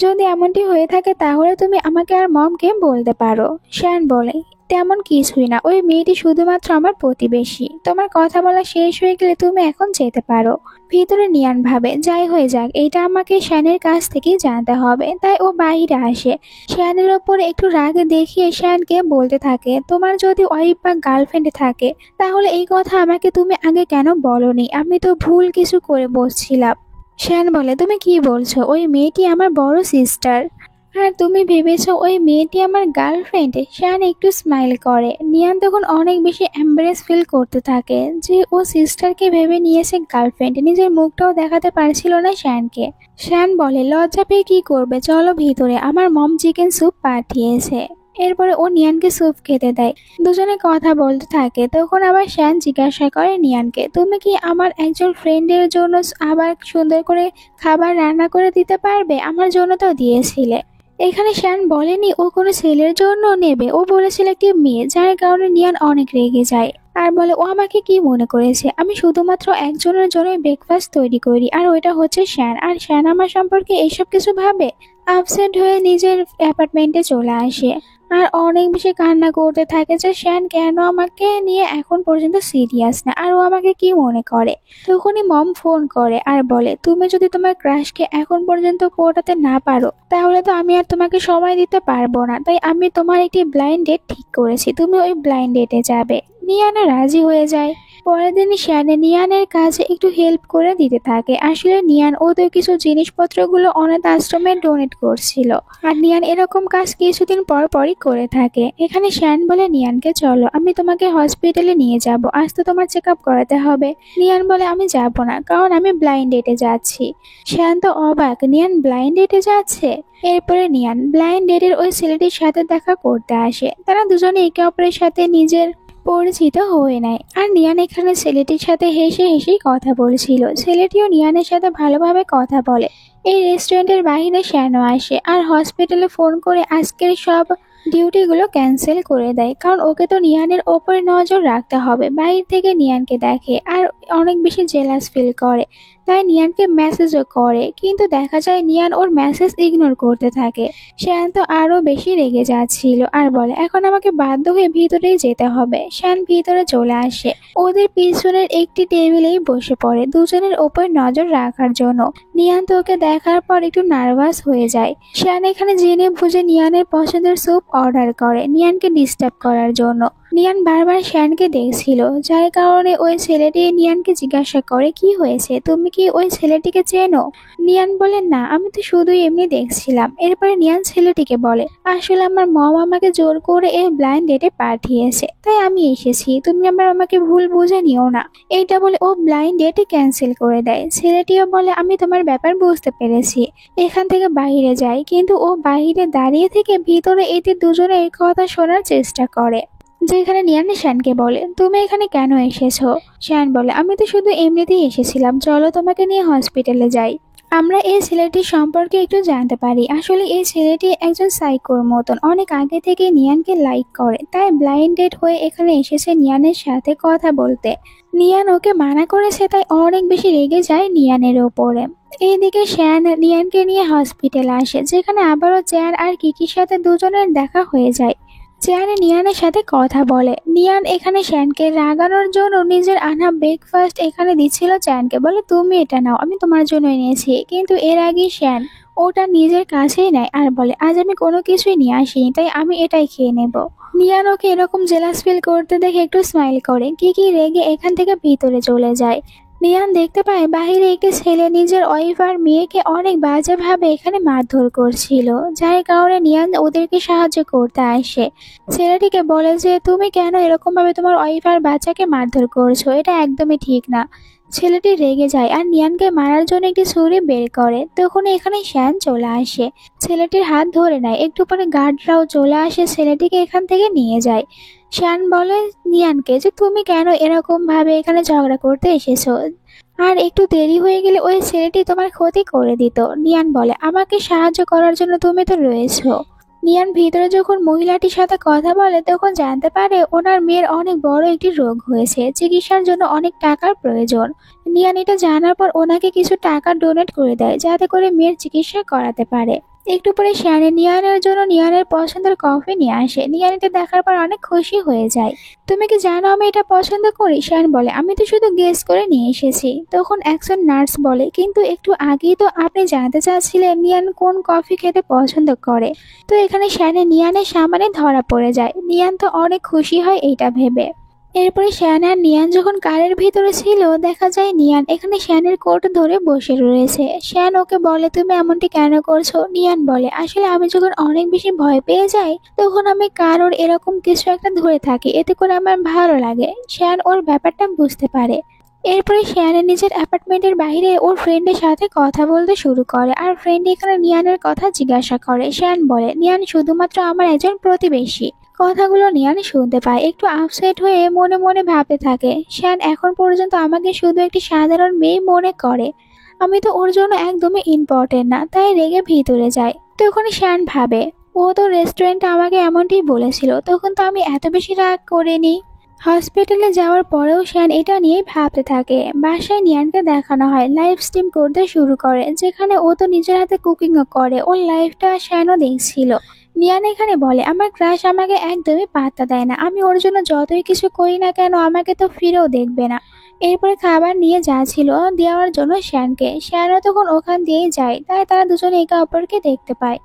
যদি এমনটি হয়ে থাকে, তাহলে তুমি আমাকে আর মমকে বলতে পারো। শ্যান বলে, তেমন কিছুই না, ওই মেয়েটি শুধুমাত্র আমার প্রতিবেশী। তোমার কথা বলা শেষ হয়ে গেলে তুমি এখন যেতে পারো। ভিতরে নিয়ান ভাবে, যাই হয়ে যাক, এটা আমাকে শ্যানের কাছ থেকেই জানতে হবে। তাই ও বাইরে আসে। শ্যানের ওপর একটু রাগ দেখিয়ে শ্যানকে বলতে থাকে, তোমার যদি ওয়াইফ বা গার্লফ্রেন্ড থাকে, তাহলে এই কথা আমাকে তুমি আগে কেন বলনি? আমি তো ভুল কিছু করে বসছিলাম। শ্যান বলে, তুমি কি বলছো? ওই মেয়েটি আমার বড় সিস্টার। আর তুমি ভেবেছো ওই মেয়েটি আমার গার্লফ্রেন্ড? শ্যান একটু স্মাইল করে। নিয়ান তখন অনেক বেশি এম্বারেস ফিল করতে থাকে যে ও সিস্টারকে ভেবে নিয়েছে গার্লফ্রেন্ড। নিজের মুখটাও দেখাতে পারছিল না শ্যানকে। শ্যান বলে, লজ্জা পেয়ে কি করবে, চলো ভিতরে, আমার মম চিকেন স্যুপ পাঠিয়েছে। এরপরে ও নিয়ানকে স্যুপ খেতে দেয়। দুজনে কথা বলতে থাকে। তখন আবার শ্যান জিজ্ঞাসা করে নিয়ানকে, তুমি কি আমার একজন ফ্রেন্ডের জন্য আবার সুন্দর করে খাবার রান্না করে দিতে পারবে? আমার জন্য তো দিয়েছিলে। এখানে শ্যান বলেনি ও কোনো ছেলের জন্য নেবে, ও বলেছিল একটি মেয়ে, যার কারণে নিয়ান অনেক রেগে যায় আর বলে, ও আমাকে কি মনে করেছে? আমি শুধুমাত্র একজনের জন্য ব্রেকফাস্ট তৈরি করি, আর ওইটা হচ্ছে শ্যান। আর শ্যান আমার সম্পর্কে এইসব কিছু ভাবে। আপসেট হয়ে নিজের অ্যাপার্টমেন্টে চলে আসে আর অনেক বেশি কান্না করতে থাকে যে শ্যান কেন আমাকে নিয়ে এখন পর্যন্ত সিরিয়াস না, আর ও আমাকে কি মনে করে। তখনই মম ফোন করে আর বলে, তুমি যদি তোমার ক্রাশকে এখন পর্যন্ত পটাতে না পারো তাহলে তো আমি আর তোমাকে সময় দিতে পারবো না। তাই আমি তোমার একটি ব্লাইন্ড ডেট ঠিক করেছি, তুমি ওই ব্লাইন্ড ডেটে যাবে। নিয়ানা রাজি হয়ে যায়। পরের দিন শ্যানে নিয়ানের কাজে একটু হেল্প করে দিতে থাকে। আসলে নিয়ান ওদের কিছু জিনিসপত্রগুলো অনাথ আশ্রমে ডোনেট করছিল, আর নিয়ান এরকম কাজ কিছুদিন পর পরই করে থাকে। এখানে শ্যান বলে নিয়ানকে, চলো আমি তোমাকে হসপিটালে নিয়ে যাব, আজ তো তোমার চেক আপ করাতে হবে। নিয়ান বলে, আমি যাব না, কারণ আমি ব্লাইন্ড ডেটে যাচ্ছি। শ্যান তো অবাক, নিয়ান ব্লাইন্ড ডেটে যাচ্ছে। এরপরে নিয়ান ব্লাইন্ড ডেটের ওই ছেলেটির সাথে দেখা করতে আসে। তারা দুজনে একে অপরের সাথে নিজের পরিচিত হয়ে নেয়। আর নিয়ান এখানে ছেলেটির সাথে হেসে হেসেই কথা বলছিল। ছেলেটিও নিয়ানের সাথে ভালোভাবে কথা বলে। এই রেস্টুরেন্টের বাইরে শ্যানও আসে আর হসপিটালে ফোন করে আজকের সব ডিউটিগুলো ক্যান্সেল করে দেয়, কারণ ওকে তো নিয়ানের ওপরে নজর রাখতে হবে। বাইরে থেকে নিয়ানকে দেখে আর অনেক বেশি জেলাস ফিল করে, তাই নিয়ানকে মেসেজও করে, কিন্তু দেখা যায় নিয়ান ওর মেসেজ ইগনোর করতে থাকে। শ্যান তো আরো বেশি রেগে যাচ্ছিল আর বলে, এখন আমাকে বাধ্য হয়ে ভিতরেই যেতে হবে। শ্যান ভিতরে চলে আসে, ওদের পিছনের একটি টেবিলেই বসে পড়ে দুজনের ওপর নজর রাখার জন্য। নিয়ান তো ওকে দেখার পর একটু নার্ভাস হয়ে যায়। শ্যান এখানে জেনে বুঝে নিয়ানের পছন্দের স্যুপ অর্ডার করে নিয়ানকে ডিস্টার্ব করার জন্য। নিয়ান বারবার শ্যানকে দেখছিল, যার কারণে ওই ছেলেটি নিয়ানকে জিজ্ঞাসা করে, কি হয়েছে, তুমি কি ওই ছেলেটিকে চেনো? নিয়ান বলে, না, আমি তো শুধুই এমনি দেখছিলাম। এরপরে নিয়ান ছেলেটিকে বলে, আসলে আমার মম আমাকে জোর করে এই ব্লাইন্ড ডেটে পাঠিয়েছে, তাই আমি এসেছি, তুমি আবার আমাকে ভুল বুঝে নিও না। এইটা বলে ও ব্লাইন্ড ডেটে ক্যান্সেল করে দেয়। ছেলেটিও বলে, আমি তোমার ব্যাপার বুঝতে পেরেছি, এখান থেকে বাইরে যাই। কিন্তু ও বাইরে দাঁড়িয়ে থেকে ভিতরে এদের দুজনে এই কথা শোনার চেষ্টা করে। যেখানে নিয়ান শ্যানকে বলে, তুমি এখানে কেন এসেছো? শ্যান বলে, আমি তো শুধু এমনিতেই এসেছিলাম, চলো তোমাকে নিয়ে হসপিটালে যাই। আমরা এই ছেলেটির সম্পর্কে একটু জানতে পারি। আসলে এই ছেলেটি একজন সাইকোর মতন, অনেক আগে থেকে নিয়ানকে লাইক করে, তাই ব্লাইন্ডেড হয়ে এখানে এসেছে নিয়ানের সাথে কথা বলতে। নিয়ান ওকে মানা করেছে, তাই অনেক বেশি রেগে যায় নিয়ানের ওপরে। এইদিকে শ্যান নিয়ানকে নিয়ে হসপিটাল আসে, যেখানে আবারও চ্যান আর কিকির সাথে দুজনের দেখা হয়ে যায়। চ্যান নিয়ানের সাথে কথা বলে। নিয়ান এখানে শ্যানকে রাগানোর জন্য নিজের আনা ব্রেকফাস্ট এখানে দিচ্ছিল চ্যানকে, বলে, তুমি এটা নাও, আমি তোমার জন্য এনেছি। কিন্তু এর আগে শ্যান ওটা নিজের কাছেই নেয় আর বলে, আজ আমি কোনো কিছুই নিয়ে আসিনি, তাই আমি এটাই খেয়ে নেব। নিয়ান ওকে এরকম জেলাস ফিল করতে দেখে একটু স্মাইল করে। কিকি রেগে এখান থেকে ভিতরে চলে যায়। নিয়ান দেখতে পায় বাহিরে একটি ছেলে নিজের ওয়াইফ আর মেয়েকে অনেক বাজেভাবে এখানে মারধর করছিল, যার কারণে নিয়ান ওদেরকে সাহায্য করতে আসে। ছেলেটিকে বলে যে, তুমি কেন এরকম ভাবে তোমার ওয়াইফ আর বাচ্চাকে মারধর করছো, এটা একদমই ঠিক না। ছেলেটি রেগে যায় আর নিয়ানকে মারার জন্য একটি ছুরি বের করে। তখন এখানে শ্যান চলে আসে, ছেলেটির হাত ধরে নেয়। একটু পরে গার্ডরাও চলে আসে, ছেলেটিকে এখান থেকে নিয়ে যায়। শ্যান বলে নিয়ানকে যে, তুমি কেন এরকম ভাবে এখানে ঝগড়া করতে এসেছো, আর একটু দেরি হয়ে গেলে ওই ছেলেটি তোমার ক্ষতি করে দিত। নিয়ান বলে, আমাকে সাহায্য করার জন্য তুমি তো রয়েছো। নিয়ান ভিতরে যখন মহিলাটির সাথে কথা বলে তখন জানতে পারে ওনার মেয়ের অনেক বড় একটি রোগ হয়েছে, চিকিৎসার জন্য অনেক টাকার প্রয়োজন। নিয়ান এটা জানার পর ওনাকে কিছু টাকা ডোনেট করে দেয়, যাতে করে মেয়ের চিকিৎসা করাতে পারে। একটু পরে শ্যানে নিয়ানের জন্য নিয়ানের পছন্দের কফি নিয়ে আসে। নিয়ান এটা দেখার পর অনেক খুশি হয়ে যায়। তুমি কি জানো আমি এটা পছন্দ করি? শ্যান বলে, আমি তো শুধু গেস করে নিয়ে এসেছি। তখন একজন নার্স বলে, কিন্তু একটু আগেই তো আপনি জানতে চাচ্ছিলেন নিয়ান কোন কফি খেতে পছন্দ করে। তো এখানে শ্যানে নিয়ানের সামনে ধরা পড়ে যায়। নিয়ান তো অনেক খুশি হয় এইটা ভেবে। এরপরে শ্যান আর নিয়ান যখন কারের ভিতরে ছিল, দেখা যায় নিয়ান এখানে শ্যানের কোট ধরে বসে রয়েছে। শ্যান ওকে বলে, তুমি এমনটি কেন করছো? নিয়ান বলে, আসলে আমি যখন অনেক বেশি ভয় পেয়ে যাই তখন আমি কারোর এরকম কিছু একটা ধরে থাকি, এতে করে আমার ভালো লাগে। শ্যান ওর ব্যাপারটা বুঝতে পারে। এরপরে শ্যানের নিজের অ্যাপার্টমেন্টের বাইরে ওর ফ্রেন্ডের সাথে কথা বলতে শুরু করে, আর ফ্রেন্ড এখানে নিয়ানের কথা জিজ্ঞাসা করে। শ্যান বলে, নিয়ান শুধুমাত্র আমার একজন প্রতিবেশী। কথাগুলো নিয়ান শুনতে পায়, একটু আপসেট হয়ে মনে মনে ভাবতে থাকে, শ্যান এখন পর্যন্ত আমাকে শুধু একটি সাধারণ মেয়ে মনে করে, আমি তো ওর জন্য একদমই ইম্পর্টেন্ট না। তাই রেগে ভিতরে যায়। তখন শ্যান ভাবে, ও তো রেস্টুরেন্টে আমাকে এমনটি বলেছিল, তখন তো আমি এত বেশি রাগ করিনি। হসপিটালে যাওয়ার পরেও শ্যান এটা নিয়েই ভাবতে থাকে। বাসায় নিয়ানকে দেখানো হয় লাইভ স্ট্রিম করতে শুরু করে, যেখানে ও তো নিজের হাতে কুকিংও করে। ওর লাইফটা শ্যানও দেখছিল। নিয়ান এখানে বলে, আমার ক্রাশ আমাকে একদমই পাত্তা দেয় না, আমি ওর জন্য যতই কিছু করি না কেন আমাকে তো ফিরেও দেখবে না। এরপরে খাবার নিয়ে যাচ্ছিল দেওয়ার জন্য শ্যানকে, শ্যানও তখন ওখান দিয়েই যায়। তাই তারা দুজনে একে অপরকে দেখতে পায়।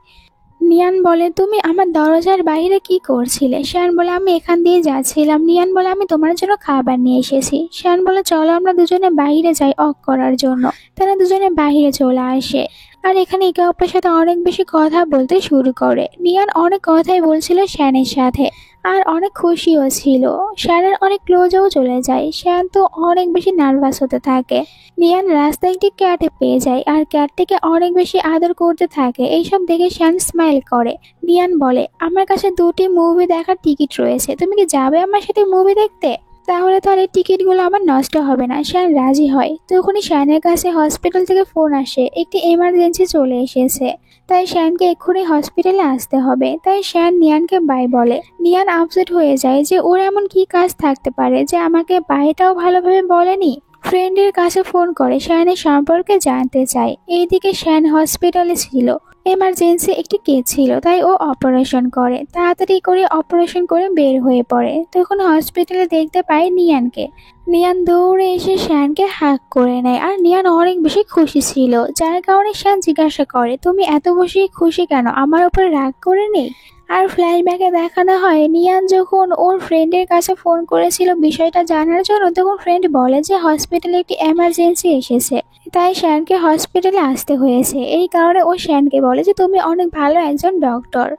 নিয়ান বলে, তুমি আমার দরজার বাইরে কি করছিলে? শ্যান বলে, আমি এখান দিয়ে যাচ্ছিলাম। নিয়ান বলে, আমি তোমার জন্য খাবার নিয়ে এসেছি। শ্যান বলে, চলো আমরা দুজনে বাইরে যাই অক করার জন্য। তারা দুজনে বাইরে চলে আসে, আর এখানে একে অপরের সাথে অনেক বেশি কথা বলতে শুরু করে। নিয়ান অনেক কথাই বলছিল শ্যানের সাথে, আর অনেক খুশিও ছিল। শ্যানের অনেক ক্লোজও চলে যায়। শ্যান তো অনেক বেশি নার্ভাস হতে থাকে। নিয়ান রাস্তায় একটি ক্যাটে পেয়ে যায়, আর ক্যাটটিকে অনেক বেশি আদর করতে থাকে। এইসব দেখে শ্যান স্মাইল করে। নিয়ান বলে, আমার কাছে 2টি মুভি দেখার টিকিট রয়েছে, তুমি কি যাবে আমার সাথে মুভি দেখতে? তাহলে তো আর এই টিকিটগুলো আমার নষ্ট হবে না। শ্যান রাজি হয়। তখনই শ্যানের কাছে হসপিটাল থেকে ফোন আসে, একটি এমার্জেন্সি চলে এসেছে। তাই শ্যানকে এক্ষুনি হসপিটালে আসতে হবে। তাই শ্যান নিয়ানকে বাই বলে। নিয়ান আপসেট হয়ে যায় যে ওর এমন কি কাজ থাকতে পারে যে আমাকে বাইটাও ভালোভাবে বলেনি। ফ্রেন্ডের কাছে ফোন করে শ্যানের সম্পর্কে জানতে চায়। এইদিকে শ্যান হসপিটালে ছিল। এমার্জেন্সি একটি কেস ছিল, তাই ও অপারেশন করে। তাড়াতাড়ি করে অপারেশন করে বের হয়ে পড়ে। তখন হসপিটালে দেখতে পায় নিয়ানকে। নিয়ান দৌড়ে এসে শ্যানকে হাগ করে নেয়, আর নিয়ান অনেক বেশি খুশি ছিল। যার কারণে শ্যান জিজ্ঞাসা করে, তুমি এত বেশি খুশি কেন? আমার উপরে রাগ করে নেই? আর ফ্ল্যাশব্যাকে দেখানো হয় নিয়ান যখন ওর ফ্রেন্ডের কাছে ফোন করেছিল বিষয়টা জানার জন্য, তখন ফ্রেন্ড বলে যে হসপিটালে একটি এমার্জেন্সি এসেছে, তাই শ্যানকে হসপিটালে আসতে হয়েছে। এই কারণে ও শ্যানকে বলে যে তুমি অনেক ভালো একজন ডক্টর।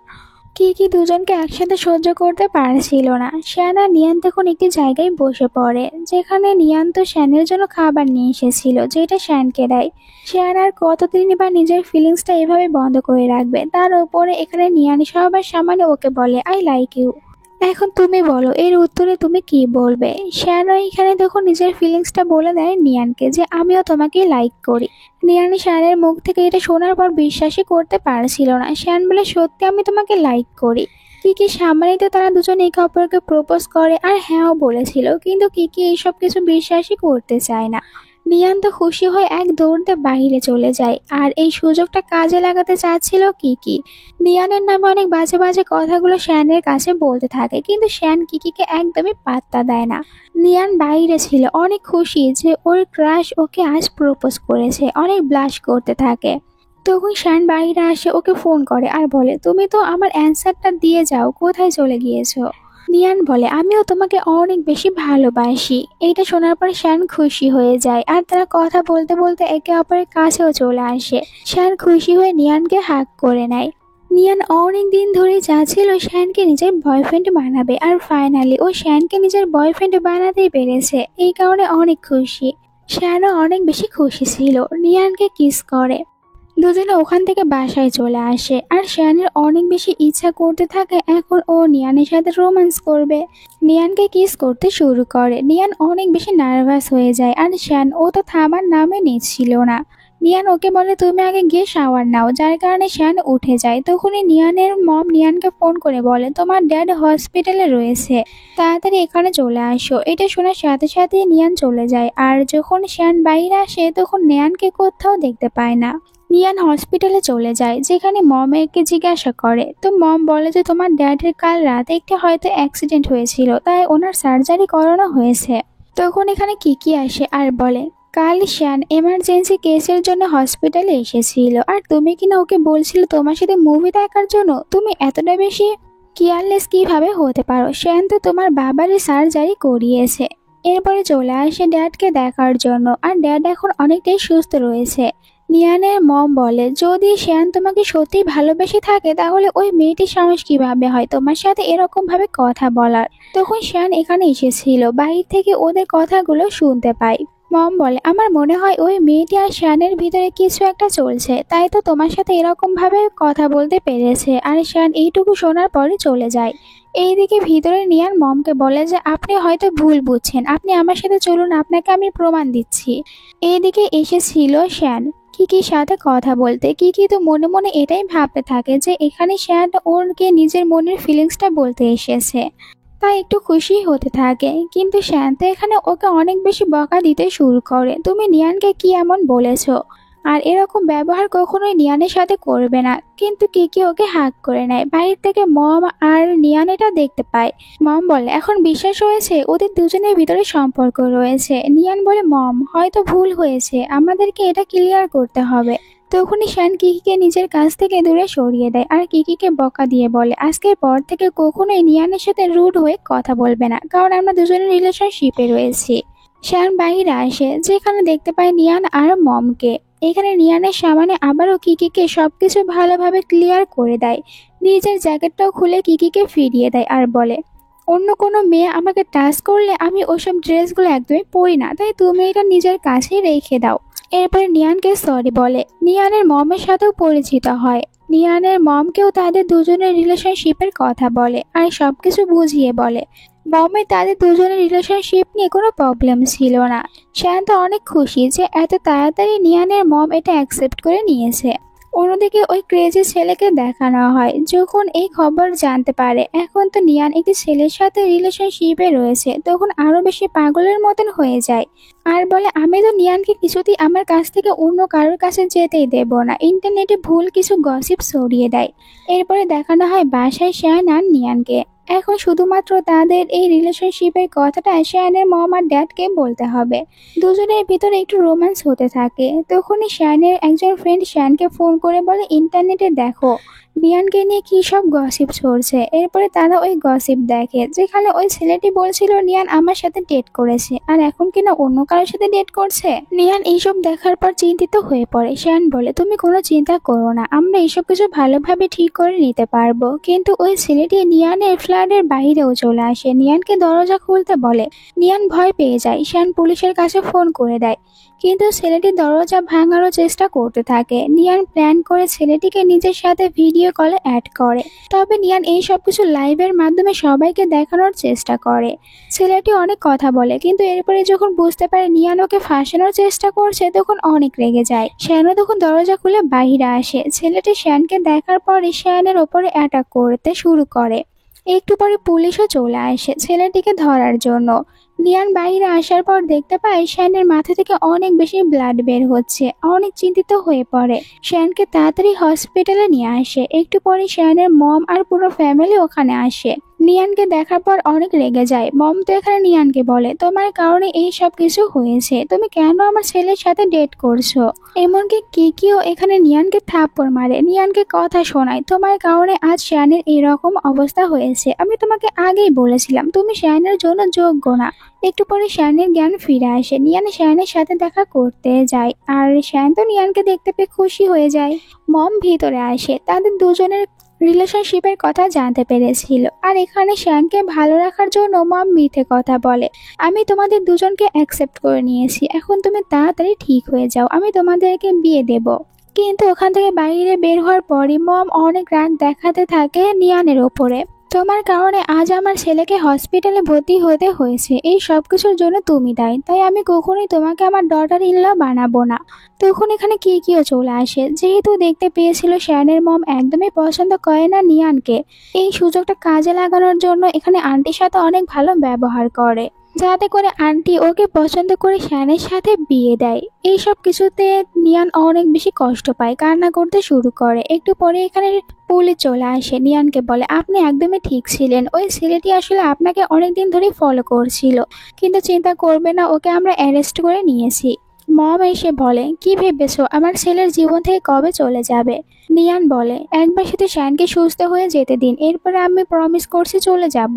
কি দুজনকে একসাথে সহ্য করতে পারছিল না। শ্যান আর নিয়ান তখন একটি জায়গায় বসে পড়ে, যেখানে নিয়ান তো শ্যানের জন্য খাবার নিয়ে এসেছিল, যেটা শ্যানকে দেয়। শ্যান আর কতদিনই বা নিজের ফিলিংসটা এভাবে বন্ধ করে রাখবে? তার উপরে এখানে নিয়ান সবার সামনে ওকে বলে, আই লাইক ইউ। এখন তুমি বলো, এর উত্তরে তুমি কি বলবে? শ্যানও এখানে তখন নিজের ফিলিংসটা বলে দেয় নিয়ানকে যে আমিও তোমাকে লাইক করি। নিয়ান শ্যানের মুখ থেকে এটা শোনার পর বিশ্বাসই করতে পারছিল না। শ্যান বলে, সত্যি আমি তোমাকে লাইক করি? কিকি সামনেই তো তারা দুজনে একে অপরকে প্রপোজ করে, আর হ্যাঁও বলেছিল, কিন্তু কিকি এইসব কিছু বিশ্বাসই করতে চায় না। নিয়ান তো খুশি হয়ে এক দৌড়তে বাইরে চলে যায়, আর এই সুযোগটা কাজে লাগাতে চাচ্ছিল কিকি। নিয়ানের নামে অনেক বাজে বাজে কথাগুলো শ্যানের কাছে বলতে থাকে, কিন্তু শ্যান কিকিকে একদমই পাত্তা দেয় না। নিয়ান বাইরে ছিল, অনেক খুশি যে ওর ক্রাশ ওকে আজ প্রপোজ করেছে, অনেক ব্লাশ করতে থাকে। তখন শ্যান বাইরে আসে, ওকে ফোন করে আর বলে, তুমি তো আমার অ্যান্সারটা দিয়ে যাও, কোথায় চলে গিয়েছো? নিয়ান বলে, আমিও তোমাকে অনেক বেশি ভালোবাসি। এইটা শোনার পর শ্যান খুশি হয়ে যায়, আর তারা কথা বলতে বলতে একে অপরের কাছেও চলে আসে। শ্যান খুশি হয়ে নিয়ানকে হাগ করে নেয়। নিয়ান অনেক দিন ধরে চাচ্ছিল শ্যানকে নিজের বয়ফ্রেন্ড বানাবে, আর ফাইনালি ও শ্যানকে নিজের বয়ফ্রেন্ড বানাতেই পেরেছে। এই কারণে অনেক খুশি। শ্যানও অনেক বেশি খুশি ছিল, নিয়ানকে কিস করে। দুজনে ওখান থেকে বাসায় চলে আসে, আর শ্যানের অনেক বেশি ইচ্ছা করতে থাকে এখন ও নিয়ানের সাথে রোম্যান্স করবে। নিয়ানকে কিস করতে শুরু করে। নিয়ান অনেক বেশি নার্ভাস হয়ে যায়, আর শ্যান ও তো থামার নামে নিচ্ছিল না। নিয়ান ওকে বলে, তুমি আগে গিয়ে শাওয়ার নাও, যার কারণে শ্যান উঠে যায়। তখনই নিয়ানের মম নিয়ানকে ফোন করে বলে, তোমার ড্যাড হসপিটালে রয়েছে, তাড়াতাড়ি এখানে চলে আসো। এটা শোনার সাথে সাথে নিয়ান চলে যায়, আর যখন শ্যান বাইরে আসে তখন নিয়ানকে কোথাও দেখতে পায় না। নিয়ান হসপিটালে চলে যায়, যেখানে মম একে জিজ্ঞাসা করে, তো মম বলে যে তোমার ড্যাডের কাল রাতে একটি হয়তো অ্যাক্সিডেন্ট হয়েছিল, তাই ওনার সার্জারি করানো হয়েছে। তখন এখানে কিকি আসে আর বলে, কাল শ্যান এমার্জেন্সি কেসের জন্য হসপিটালে এসেছিল, আর তুমি কিনা ওকে বলছিলে তোমার সাথে মুভি দেখার জন্য। তুমি এতটা বেশি কেয়ারলেস কিভাবে হতে পারো? শ্যান তো তোমার বাবারই সার্জারি করিয়েছে। এরপরে চলে আসে ড্যাডকে দেখার জন্য, আর ড্যাড এখন অনেকটাই সুস্থ রয়েছে। নিয়ানের মম বলে, যদি শ্যান তোমাকে সত্যি ভালোবেসে থাকে তাহলে ওই মেয়েটির সাহস কিভাবে হয় তোমার সাথে এরকম ভাবে কথা বলার। তখন শ্যান এখানে এসেছিল, বাহির থেকে ওদের কথাগুলো শুনতে পাই। মম বলে, আমার মনে হয় ওই মেয়েটি আর শ্যানের ভিতরে কিছু একটা চলছে, তাই তো তোমার সাথে এরকম ভাবে কথা বলতে পেরেছে। আর শ্যান এইটুকু শোনার পরে চলে যায়। এইদিকে ভিতরে নিয়ান মমকে বলে যে আপনি হয়তো ভুল বুঝছেন, আপনি আমার সাথে চলুন, আপনাকে আমি প্রমাণ দিচ্ছি। এইদিকে এসেছিল শ্যান কিকির সাথে কথা বলতে। কিকি তো মনে মনে এটাই ভাবতে থাকে যে এখানে শ্যান ওরকে নিজের মনের ফিলিংসটা বলতে এসেছে, তাই একটু খুশি হতে থাকে। কিন্তু শ্যান তো এখানে ওকে অনেক বেশি বকা দিতে শুরু করে, তুমি নিয়ানকে কি এমন বলেছো, আর এরকম ব্যবহার কখনোই নিয়ানের সাথে করবে না। কিন্তু কিকি ওকে হাত করে নেয়। বাইরে থেকে মম আর নিয়ান এটা দেখতে পায়। মম বলে, এখন বিশ্বাস হয়েছে ওদের দুজনের ভিতরে সম্পর্ক রয়েছে। নিয়ান বলে, মম হয়তো ভুল হয়েছে, আমাদেরকে এটা ক্লিয়ার করতে হবে। তখনই শ্যান কিকিকে নিজের কাছ থেকে দূরে সরিয়ে দেয়, আর কিকিকে বকা দিয়ে বলে, আজকের পর থেকে কখনোই নিয়ানের সাথে রুড হয়ে কথা বলবে না, কারণ আমরা দুজনের রিলেশনশিপে রয়েছি। শ্যান বাইরে আসে, যেখানে দেখতে পায় নিয়ান আর মমকে। এখানে নিয়ানের সামনে আবারও কিকিকে সবকিছু ভালোভাবে ক্লিয়ার করে দেয়। নিজের জ্যাকেটটাও খুলে কিকিকে ফিরিয়ে দেয় আর বলে, অন্য কোনো মেয়ে আমাকে টাচ করলে আমি ওসব ড্রেসগুলো একদমই পরি না, তাই তুমি এটা নিজের কাছেই রেখে দাও। এরপরে নিয়ানকে সরি বলে। নিয়ানের মমের সাথেও পরিচিত হয়। নিয়ানের মমকেও তাদের দুজনের রিলেশনশিপের কথা বলে আর সবকিছু বুঝিয়ে বলে। মমে তাদের দুজনের রিলেশনশিপ নিয়ে কোনো প্রবলেম ছিল না। শ্যান তো অনেক খুশি যে এত তাড়াতাড়ি নিয়ানের মম এটা অ্যাকসেপ্ট করে নিয়েছে। অন্যদিকে ওই ক্রেজি ছেলেকে দেখানো হয়। যখন এই খবর জানতে পারে এখন তো নিয়ান একটি ছেলের সাথে রিলেশনশিপে রয়েছে, তখন আরো বেশি পাগলের মতন হয়ে যায় আর বলে, আমি তো নিয়ানকে কিছুতেই আমার কাছ থেকে অন্য কারোর কাছে যেতেই দেব না। ইন্টারনেটে ভুল কিছু গসিপ ছড়িয়ে দেয়। এরপরে দেখানো হয় বাসায় শ্যান আর নিয়ানকে। এখন শুধুমাত্র তাদের এই রিলেশনশিপের কথাটা শ্যানের মম আর ড্যাডকে বলতে হবে। দুজনের ভিতরে একটু রোম্যান্স হতে থাকে। তখনই শ্যানের একজন ফ্রেন্ড শ্যানকে ফোন করে বলে, ইন্টারনেটে দেখো নিয়ানকে নিয়ে কি সব গসিপ ছড়ছে। এরপরে তারা ওই গসিপ দেখে, যেখানে ওই ছেলেটি বলছিল নিয়ান আমার সাথে ডেট করেছে আর এখন কিনা অন্য কারোর সাথে ডেট করছে। নিয়ান এইসব দেখার পর চিন্তিত হয়ে পড়ে। শ্যান বলে, তুমি কোনো চিন্তা করো না, আমরা এইসব কিছু ভালোভাবে ঠিক করে নিতে পারবো। কিন্তু ওই ছেলেটি নিয়ানের ফ্ল্যাটের বাইরেও চলে আসে, নিয়ানকে দরজা খুলতে বলে। নিয়ান ভয় পেয়ে যায়। শ্যান পুলিশের কাছে ফোন করে দেয়, কিন্তু ছেলেটি দরজা ভাঙারও চেষ্টা করতে থাকে। নিয়ান প্ল্যান করে ছেলেটিকে নিজের সাথে ভিডিও কলে অ্যাড করে। তবে নিয়ান এই সব কিছু লাইভের মাধ্যমে সবাইকে দেখানোর চেষ্টা করে। ছেলেটি অনেক কথা বলে, কিন্তু এরপরে যখন বুঝতে পারে নিয়ান ওকে ফাঁসানোর চেষ্টা করছে তখন অনেক রেগে যায়। শ্যানও তখন দরজা খুলে বাইরে আসে। ছেলেটি শ্যানকে দেখার পরে শ্যানের ওপরে অ্যাটাক করতে শুরু করে। একটু পরে পুলিশও চলে আসে ছেলেটিকে ধরার জন্য। নিয়ান বাইরে আসার পর দেখতে পায় শ্যানের মাথা থেকে অনেক বেশি ব্লাড বের হচ্ছে। অনেক চিন্তিত হয়ে পড়ে। শ্যানকে তাড়াতাড়ি হসপিটালে নিয়ে আসে। একটু পরে শ্যানের মম আর পুরো ফ্যামিলি ওখানে আসে। নিয়ানকে দেখার পর অনেক রেগে যায়। মম তো এখানে নিয়ানকে বলে, তোমার কারণে এই সব কিছু হয়েছে, তুমি কেন আমার ছেলের সাথে ডেট করছো। এমনকি কিকিও এখানে নিয়ানকে থাপ্পড় মারে, নিয়ানকে কথা শোনায়, তোমার কারণে আজ শ্যানের এরকম অবস্থা হয়েছে। আমি তোমাকে আগেই বলেছিলাম তুমি শ্যানের জন্য যোগ্য না। একটু পরে শ্যানের জ্ঞান ফিরে আসে। নিয়ান শ্যানের সাথে দেখা করতে যায়, আর শ্যান তো নিয়ানকে দেখতে পেয়ে খুশি হয়ে যায়। মম ভিতরে আসে, তাদের দুজনের রিলেশনশিপের কথা জানতে পেরেছিল। আর এখানে শ্যানকে ভালো রাখার জন্য মম মিথ্যে কথা বলে, আমি তোমাদের দুজনকে অ্যাকসেপ্ট করে নিয়েছি, এখন তুমি তাড়াতাড়ি ঠিক হয়ে যাও, আমি তোমাদেরকে বিয়ে দেব। কিন্তু ওখান থেকে বাইরে বের হওয়ার পরই মম অনেক রাগ দেখাতে থাকে নিয়ানের ওপরে। তোমার কারণে আজ আমার ছেলেকে হসপিটালে ভর্তি হতে হয়েছে, এই সব কিছুর জন্য তুমি দায়ী, তাই আমি কখনোই তোমাকে আমার ডটার ইন ল বানাবো না। তখন এখানে কিও চলে আসে। যেহেতু দেখতে পেয়েছিল শ্যানের মম একদমই পছন্দ করে না নিয়ানকে, এই সুযোগটা কাজে লাগানোর জন্য এখানে আন্টির সাথে অনেক ভালো ব্যবহার করে, যাতে করে আন্টি ওকে পছন্দ করে শ্যানের সাথে বিয়ে দেয়। এইসব কিছুতে নিয়ান অনেক বেশি কষ্ট পায়, কান্না করতে শুরু করে। একটু পরে এখানে পুলিশ চলে আসে। নিয়ানকে বলে, আপনি একদমই ঠিক ছিলেন, ওই ছেলেটি আসলে আপনাকে অনেকদিন ধরে ফলো করছিল, কিন্তু চিন্তা করবে না, ওকে আমরা অ্যারেস্ট করে নিয়েছি। মম এসে বলে, কি ভেবেছো আমার ছেলের জীবন থেকে কবে চলে যাবে? নিয়ান বলে, একবার শুধু শ্যানকে সুস্থ হয়ে যেতে দিন, এরপরে আমি প্রমিস করছি চলে যাব।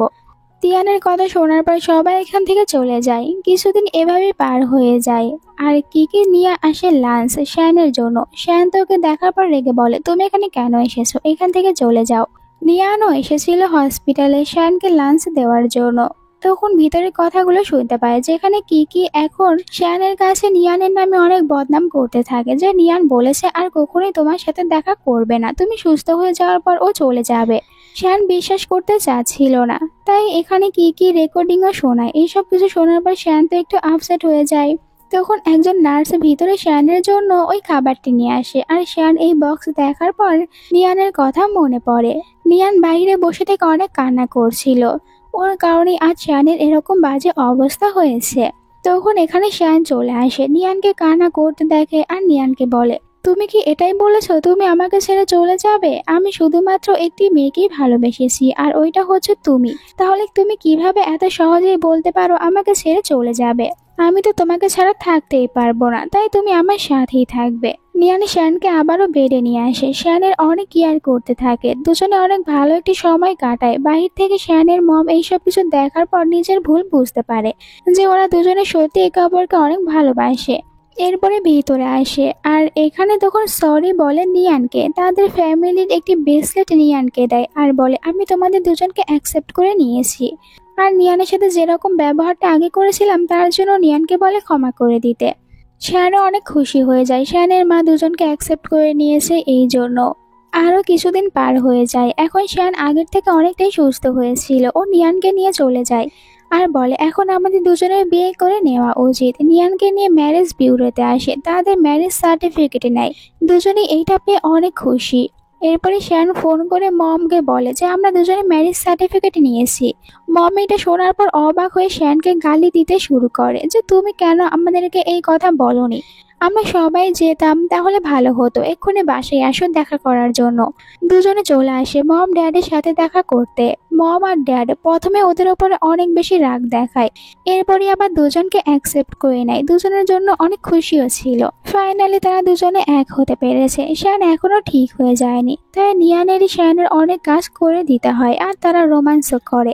তিয়ানের কথা শোনার পর সবাই এখান থেকে চলে যায়। কিছুদিন এভাবেই পার হয়ে যায়। আর কিকি নিয়ে আসে লাঞ্চ শ্যানের জন্য। শ্যান তোকে দেখার পর রেগে বলে, তুমি এখানে কেন এসেছো? এখান থেকে চলে যাও। নিয়ানও এসেছিল হসপিটালে শ্যানকে লাঞ্চ দেওয়ার জন্য। তখন ভিতরের কথাগুলো শুনতে পায়, যেখানে কিকি এখন শ্যানের কাছে নিয়ানের নামে অনেক বদনাম করতে থাকে, যে নিয়ান বলেছে আর কখনোই তোমার সাথে দেখা করবে না, তুমি সুস্থ হয়ে যাওয়ার পর ও চলে যাবে। শ্যান বিশ্বাস করতে চাচ্ছিল না, তাই এখানে কি রেকর্ডিংও শোনায়। এইসব কিছু শোনার পর শ্যান তো একটু আপসেট হয়ে যায়। তখন একজন নার্স ভিতরে শ্যানের জন্য ওই খাবারটি নিয়ে আসে, আর শ্যান এই বক্স দেখার পর নিয়ানের কথা মনে পড়ে। নিয়ান বাইরে বসে থেকে অনেক কান্না করছিল, ওর কারণে আজ শ্যানের এরকম বাজে অবস্থা হয়েছে। তখন এখানে শ্যান চলে আসে, নিয়ানকে কান্না করতে দেখে আর নিয়ানকে বলে, তুমি কি এটাই বলেছো তুমি আমাকে ছেড়ে চলে যাবে? আমি শুধুমাত্র একটি মেয়েকেই ভালোবেসেছি, আর ওইটা হচ্ছে তুমি। তাহলে তুমি কিভাবে এত সহজেই বলতে পারো আমাকে ছেড়ে চলে যাবে? আমি তো তোমাকে ছাড়া থাকতেই পারবো না, তাই তুমি আমার সাথেই থাকবে। নিয়ান শ্যানকে আবারও বেডে নিয়ে আসে, শ্যানের অনেক কেয়ার করতে থাকে। দুজনে অনেক ভালো একটি সময় কাটায়। বাহির থেকে শ্যানের মম এইসব কিছু দেখার পর নিজের ভুল বুঝতে পারে, যে ওরা দুজনে সত্যি একে অপরকে অনেক ভালোবাসে। এরপরে ভিতরে আসে, আর এখানে তখন সরি বলে নিয়ানকে। তাদের ফ্যামিলির একটি ব্রেসলেট নিয়ানকে দেয়, আর বলে, আমি তোমাদের দুজনকে অ্যাকসেপ্ট করে নিয়েছি। আর নিয়ানের সাথে যেরকম ব্যবহারটা আগে করেছিলাম তার জন্য নিয়ানকে বলে ক্ষমা করে দিতে। শ্যানও অনেক খুশি হয়ে যায়, শ্যানের মা দুজনকে অ্যাকসেপ্ট করে নিয়েছে এই জন্য। আরও কিছুদিন পার হয়ে যায়। এখন শ্যান আগের থেকে অনেকটাই সুস্থ হয়েছিল। ও নিয়ানকে নিয়ে চলে যায়, আর বলে, এখন আমাদের দুজনের বিয়ে করে নেওয়া উচিত। নিয়ানকে নিয়ে ম্যারেজ বিউরোতে আসে, তাদের ম্যারেজ সার্টিফিকেট নেয়। দুজনেই এইটা পেয়ে অনেক খুশি। এরপরে শ্যান ফোন করে মমকে বলে যে আমরা দুজনে ম্যারেজ সার্টিফিকেট নিয়েছি। মম এটা শোনার পর অবাক হয়ে শ্যানকে গালি দিতে শুরু করে, যে তুমি কেন আমাদেরকে এই কথা বলনি? আমরা সবাই যেতাম, তাহলে ভালো হতো। এক্ষুনি বাসায় আসো দেখা করার জন্য। দুজনে চলে আসে মম ড্যাডের সাথে দেখা করতে। মম আর ড্যাড প্রথমে ওদের উপরে অনেক বেশি রাগ দেখায়, এরপরই আবার দুজনকে অ্যাকসেপ্ট করে নেয়। দুজনের জন্য অনেক খুশিও ছিল। ফাইনালি তারা দুজনে এক হতে পেরেছে। শ্যান এখনো ঠিক হয়ে যায়নি, তাই নিয়ানেরই শ্যানের অনেক কাজ করে দিতে হয়, আর তারা রোমান্সও করে।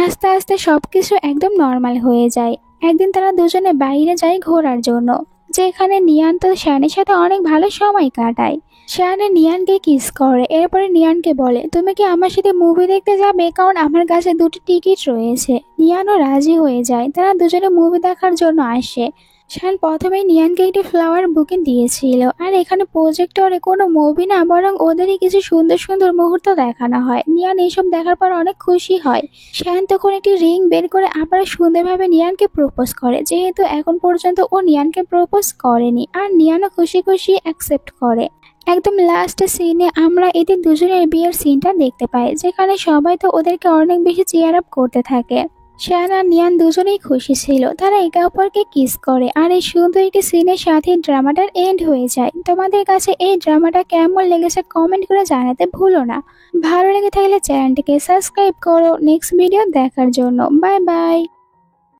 আস্তে আস্তে সবকিছু একদম নর্মাল হয়ে যায়। একদিন তারা দুজনে বাইরে যায় ঘোরার জন্য, যেখানে নিয়ান তো শ্যানের সাথে অনেক ভালো সময় কাটায়। শ্যানে নিয়ানকে কিস করে, এরপরে নিয়ানকে বলে, তুমি কি আমার সাথে মুভি দেখতে যাবে? কারণ আমার কাছে 2টি টিকিট রয়েছে। নিয়ানও রাজি হয়ে যায়, তারা দুজনে মুভি দেখার জন্য আসে। শ্যান প্রথমেই নিয়ানকে একটি ফ্লাওয়ার বুকে দিয়েছিল, আর এখানে প্রজেক্টরে কোনো মুভি না, বরং ওদেরই কিছু সুন্দর সুন্দর মুহূর্ত দেখানো হয়। নিয়ান এইসব দেখার পর অনেক খুশি হয়। শ্যান তখন একটি রিং বের করে আবার সুন্দরভাবে নিয়ানকে প্রপোজ করে, যেহেতু এখন পর্যন্ত ও নিয়ানকে প্রপোজ করেনি। আর নিয়ানও খুশি খুশি অ্যাকসেপ্ট করে। একদম লাস্ট সিনে আমরা এদের দুজনের বিয়ের সিনটা দেখতে পাই, যেখানে সবাই তো ওদেরকে অনেক বেশি চিয়ার আপ করতে থাকে। শ্যান আর নিয়ান দুজনেই খুশি ছিল, তারা একে অপরকে কিস করে। আর এই সুন্দর একটি সিনের সাথে ড্রামাটার এন্ড হয়ে যায়। তোমাদের কাছে এই ড্রামাটা কেমন লেগেছে কমেন্ট করে জানাতে ভুলো না। ভালো লেগে থাকলে চ্যানেলটিকে সাবস্ক্রাইব করো নেক্সট ভিডিও দেখার জন্য। Bye bye.